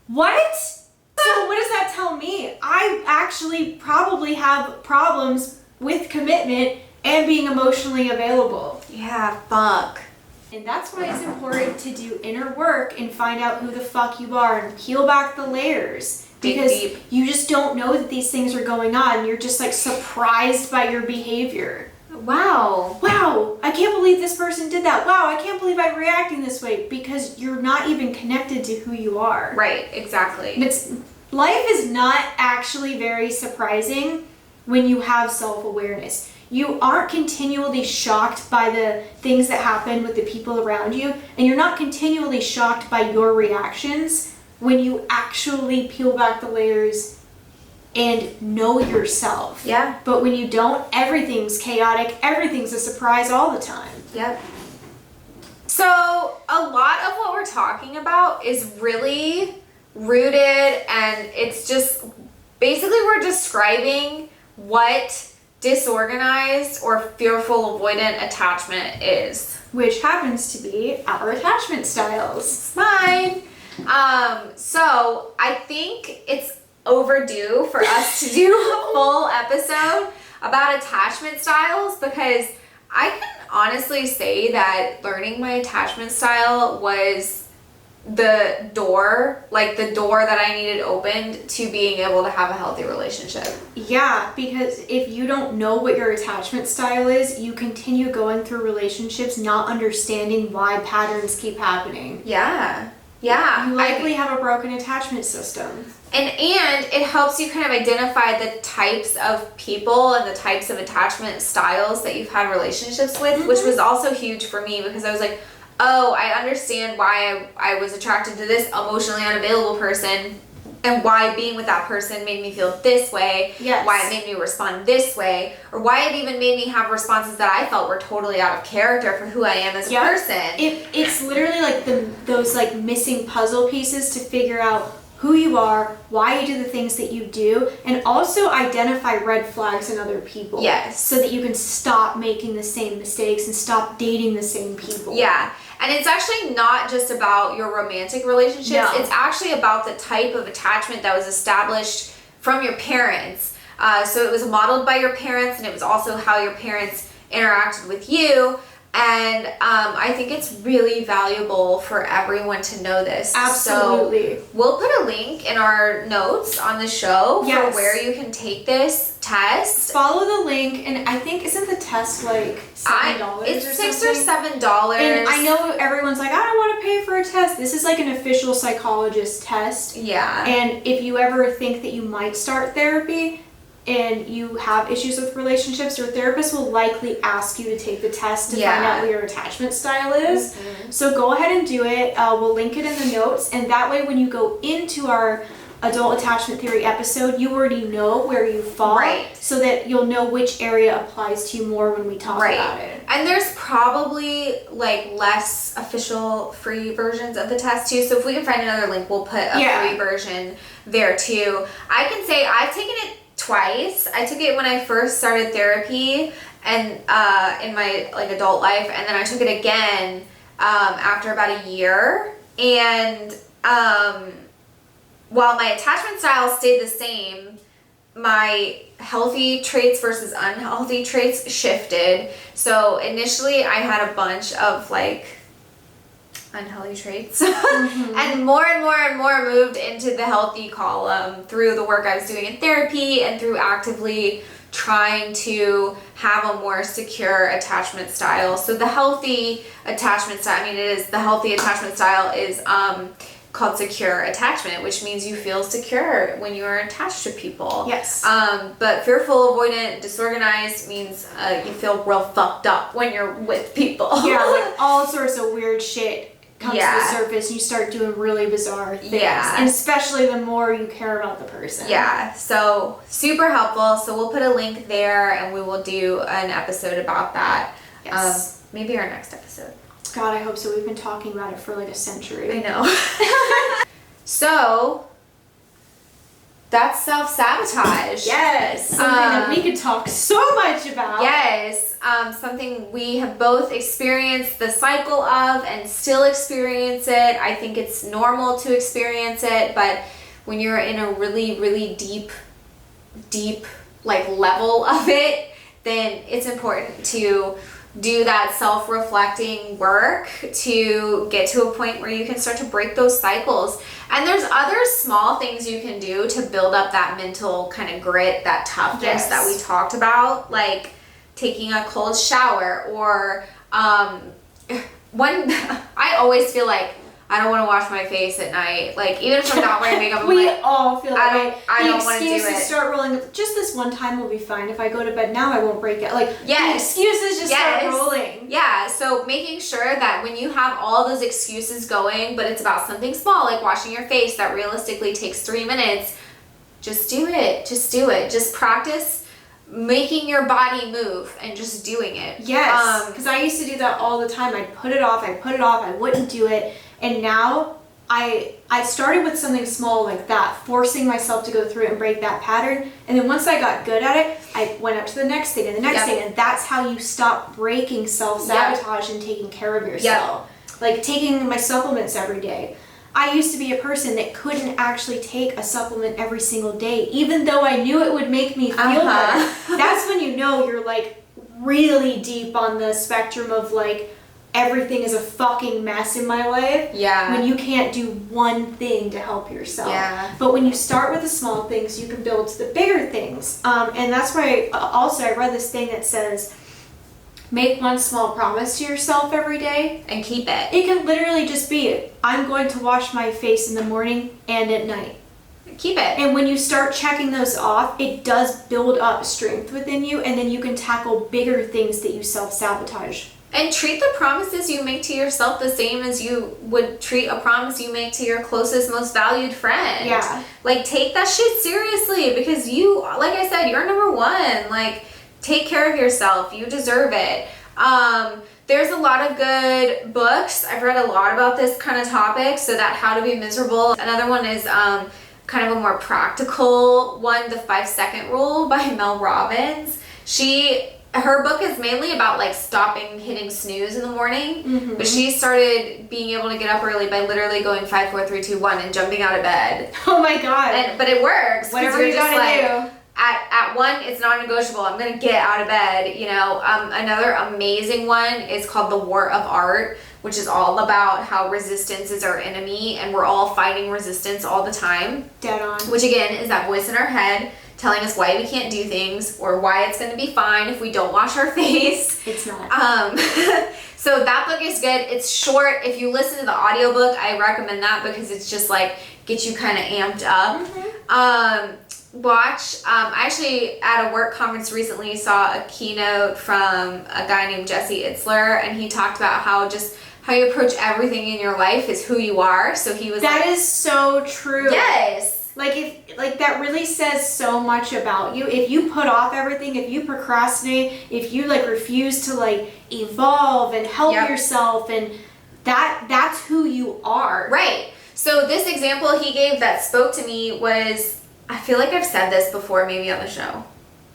What? So what does that tell me? I actually probably have problems with commitment and being emotionally available. Yeah, fuck. And that's why it's important to do inner work and find out who the fuck you are and peel back the layers. Because Deep. you just don't know that these things are going on. You're just like surprised by your behavior. Wow, I can't believe this person did that. Wow, I can't believe I'm reacting this way because you're not even connected to who you are. Right, exactly. Life is not actually very surprising when you have self-awareness. You aren't continually shocked by the things that happen with the people around you, and you're not continually shocked by your reactions when you actually peel back the layers and know yourself. Yeah. But when you don't, everything's chaotic, everything's a surprise all the time. Yep. So a lot of what we're talking about is really rooted, and it's just basically we're describing what disorganized or fearful avoidant attachment is. Which happens to be our attachment styles. Mine. So I think it's overdue for us to do a full episode about attachment styles, because I can honestly say that learning my attachment style was the door that I needed opened to being able to have a healthy relationship. Yeah, because if you don't know what your attachment style is, you continue going through relationships not understanding why patterns keep happening. Yeah. You likely have a broken attachment system. And it helps you kind of identify the types of people and the types of attachment styles that you've had relationships with, mm-hmm. which was also huge for me, because I was like, oh, I understand why I was attracted to this emotionally unavailable person, and why being with that person made me feel this way, yes. why it made me respond this way, or why it even made me have responses that I felt were totally out of character for who I am as a person. It's literally like those like missing puzzle pieces to figure out who you are, why you do the things that you do, and also identify red flags in other people. Yes. So that you can stop making the same mistakes and stop dating the same people. Yeah. And it's actually not just about your romantic relationships. No. It's actually about the type of attachment that was established from your parents. So it was modeled by your parents, and it was also how your parents interacted with you. And I think it's really valuable for everyone to know this. Absolutely. So we'll put a link in our notes on the show yes. for where you can take this test. Follow the link, and I think, isn't the test like $7 it's or $6 something? or $7. And I know everyone's like, I don't want to pay for a test. This is like an official psychologist test. Yeah. And if you ever think that you might start therapy, and you have issues with relationships, your therapist will likely ask you to take the test to find out what your attachment style is. Mm-hmm. So go ahead and do it. We'll link it in the notes, and that way when you go into our adult attachment theory episode, you already know where you fall, right. so that you'll know which area applies to you more when we talk right. about it. And there's probably like less official free versions of the test too, so if we can find another link, we'll put a free version there too. I can say I've taken it twice. I took it when I first started therapy and in my like adult life, and then I took it again after about a year. And while my attachment style stayed the same, my healthy traits versus unhealthy traits shifted. So initially I had a bunch of like unhealthy traits and more moved into the healthy column through the work I was doing in therapy and through actively trying to have a more secure attachment style. So the healthy attachment style, the healthy attachment style is called secure attachment, which means you feel secure when you are attached to people. Yes. But fearful, avoidant, disorganized means you feel real fucked up when you're with people. Yeah, like all sorts of weird shit comes to the surface and you start doing really bizarre things. Yeah. And especially the more you care about the person. Yeah, so super helpful. So we'll put a link there and we will do an episode about that. Yes. Maybe our next episode. God, I hope so. We've been talking about it for like a century. I know. So, that's self-sabotage. Yes. Something that we could talk so much about. Yes. Something we have both experienced the cycle of and still experience it. I think it's normal to experience it, but when you're in a really, really deep like level of it, then it's important to do that self-reflecting work to get to a point where you can start to break those cycles. And there's other small things you can do to build up that mental kind of grit, that toughness that we talked about, like taking a cold shower or I always feel like I don't want to wash my face at night. Like, even if I'm not wearing makeup, we all feel that way. I don't want to do it. The excuses start rolling. Just this one time will be fine. If I go to bed now, I won't break it. Like, the excuses just start rolling. Yeah, so making sure that when you have all those excuses going, but it's about something small, like washing your face, that realistically takes 3 minutes, just do it. Just do it. Just practice making your body move and just doing it. Yes, because I used to do that all the time. I'd put it off, I wouldn't do it. And now I started with something small like that, forcing myself to go through it and break that pattern. And then once I got good at it, I went up to the next thing and the next thing. And that's how you stop breaking self-sabotage and taking care of yourself. Like taking my supplements every day. I used to be a person that couldn't actually take a supplement every single day, even though I knew it would make me feel better. That's when you know you're like really deep on the spectrum of like, everything is a fucking mess in my life. Yeah. When you can't do one thing to help yourself. Yeah. But when you start with the small things, you can build to the bigger things. And that's why also I read this thing that says, make one small promise to yourself every day. And keep it. It can literally just be, I'm going to wash my face in the morning and at night. Keep it. And when you start checking those off, it does build up strength within you, and then you can tackle bigger things that you self-sabotage. And treat the promises you make to yourself the same as you would treat a promise you make to your closest, most valued friend. Yeah. Like, take that shit seriously because you, like I said, you're number one. Like, take care of yourself. You deserve it. There's a lot of good books. I've read a lot about this kind of topic. So that How to Be Miserable. Another one is kind of a more practical one, The 5-Second Rule by Mel Robbins. Her book is mainly about like stopping hitting snooze in the morning, but she started being able to get up early by literally going 5, 4, 3, 2, 1 and jumping out of bed. Oh my God. But it works. Whatever you gotta do. At 1, it's non-negotiable. I'm gonna get out of bed, you know. Another amazing one is called The War of Art, which is all about how resistance is our enemy and we're all fighting resistance all the time. Dead on. Which again is that voice in our head telling us why we can't do things or why it's going to be fine if we don't wash our face. It's not. So that book is good. It's short. If you listen to the audiobook, I recommend that because it's just like gets you kind of amped up. I actually at a work conference recently saw a keynote from a guy named Jesse Itzler, and he talked about how you approach everything in your life is who you are. So he was That is so true. Yes. Like that really says so much about you. If you put off everything, if you procrastinate, if you like refuse to like evolve and help yourself, and that's who you are. Right. So this example he gave that spoke to me was, I feel like I've said this before maybe on the show.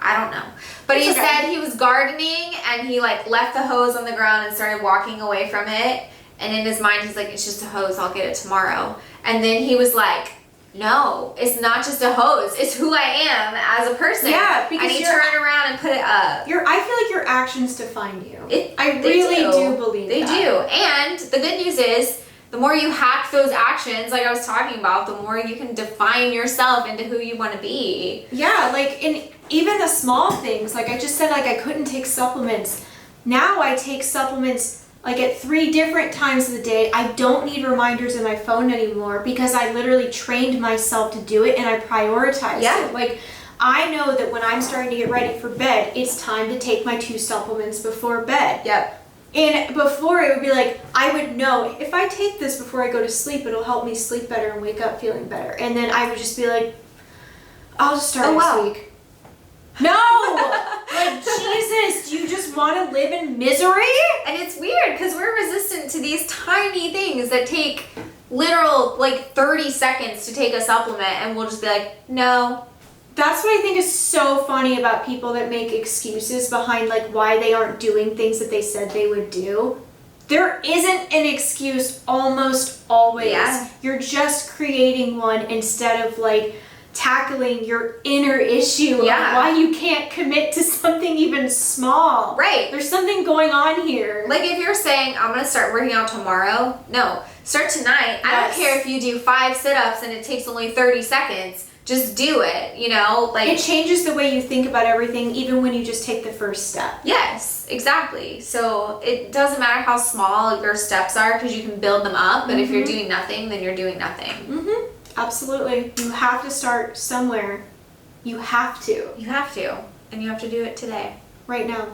I don't know. But he said he was gardening and he like left the hose on the ground and started walking away from it. And in his mind, he's like, it's just a hose. I'll get it tomorrow. And then he was like, no, it's not just a hose. It's who I am as a person. Yeah, because I need to turn around and put it up. I feel like your actions define you. I They really do believe they that. do. And the good news is, the more you hack those actions, like I was talking about, the more you can define yourself into who you want to be. Yeah, like in even the small things. Like I just said, like I couldn't take supplements. Now I take supplements like at 3 different times of the day. I don't need reminders in my phone anymore because I literally trained myself to do it and I prioritized it. Like I know that when I'm starting to get ready for bed, it's time to take my 2 supplements before bed. Yep. And before it would be like, I would know if I take this before I go to sleep, it'll help me sleep better and wake up feeling better. And then I would just be like, I'll just start next week. No! Like, Jesus, do you just want to live in misery? And it's weird because we're resistant to these tiny things that take literal, like, 30 seconds to take a supplement, and we'll just be like, no. That's what I think is so funny about people that make excuses behind, like, why they aren't doing things that they said they would do. There isn't an excuse almost always. Yeah. You're just creating one instead of, like, tackling your inner issue of why you can't commit to something even small. Right. There's something going on here. Like if you're saying, I'm going to start working out tomorrow, no. Start tonight. I don't care if you do 5 sit-ups and it takes only 30 seconds. Just do it, you know? Like it changes the way you think about everything even when you just take the first step. Yes, exactly. So it doesn't matter how small your steps are because you can build them up, but if you're doing nothing, then you're doing nothing. Mm-hmm. Absolutely. You have to start somewhere. You have to. You have to. And you have to do it today. Right now.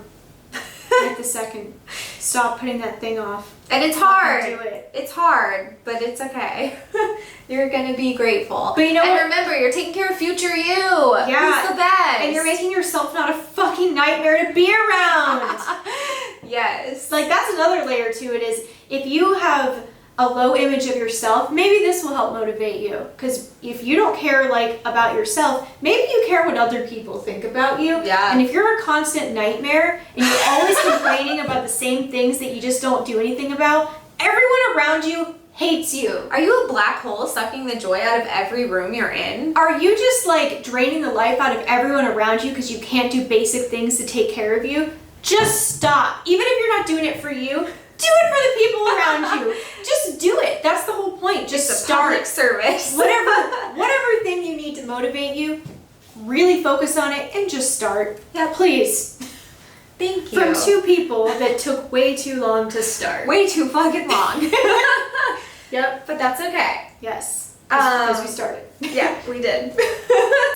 Right the second. Stop putting that thing off. And it's hard. Do it. It's hard, but it's okay. You're gonna be grateful. But you know what? And remember, you're taking care of future you. Yeah. Who's the best? And you're making yourself not a fucking nightmare to be around. Yes. Like that's another layer to it is if you have a low image of yourself, maybe this will help motivate you. Because if you don't care like about yourself, maybe you care what other people think about you. Yeah. And if you're a constant nightmare and you're always complaining about the same things that you just don't do anything about, everyone around you hates you. Are you a black hole sucking the joy out of every room you're in? Are you just like draining the life out of everyone around you because you can't do basic things to take care of you? Just stop. Even if you're not doing it for you, do it for the people around you. Just do it. That's the whole point. Just It's a start. public service. Whatever thing you need to motivate you, really focus on it and just start. Yeah, please. Thank you. From 2 people that took way too long to start. Way too fucking long. Yep. But that's okay. Yes. Because we started. Yeah, we did.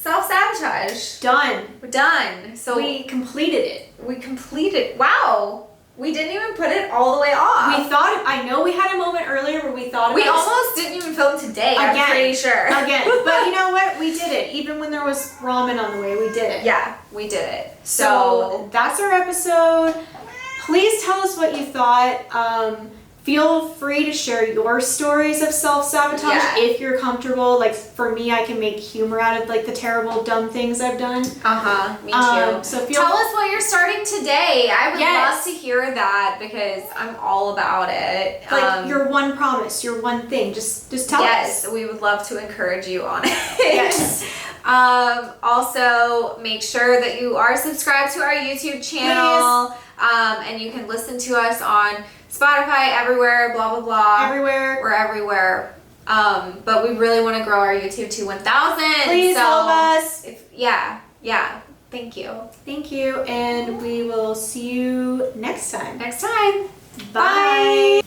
Self-sabotage. Done. We're done. So We completed it. we completed. Wow. We didn't even put it all the way off. We thought, I know we had a moment earlier where we thought We about almost didn't even film today, Again. I'm pretty sure. Again. But you know what? We did it. Even when there was ramen on the way, we did it. Yeah, we did it. So that's our episode. Please tell us what you thought. Feel free to share your stories of self-sabotage if you're comfortable. Like for me, I can make humor out of like the terrible, dumb things I've done. Me too. So tell us what you're starting today. I would Yes. love to hear that because I'm all about it. Like your one promise, your one thing. Just tell us. Yes, we would love to encourage you on it. Yes. Also, make sure that you are subscribed to our YouTube channel. And you can listen to us on Spotify, everywhere, blah, blah, blah. Everywhere. We're everywhere. But we really want to grow our YouTube to 1,000. Please help us. Yeah. Thank you. Thank you. And we will see you next time. Next time. Bye.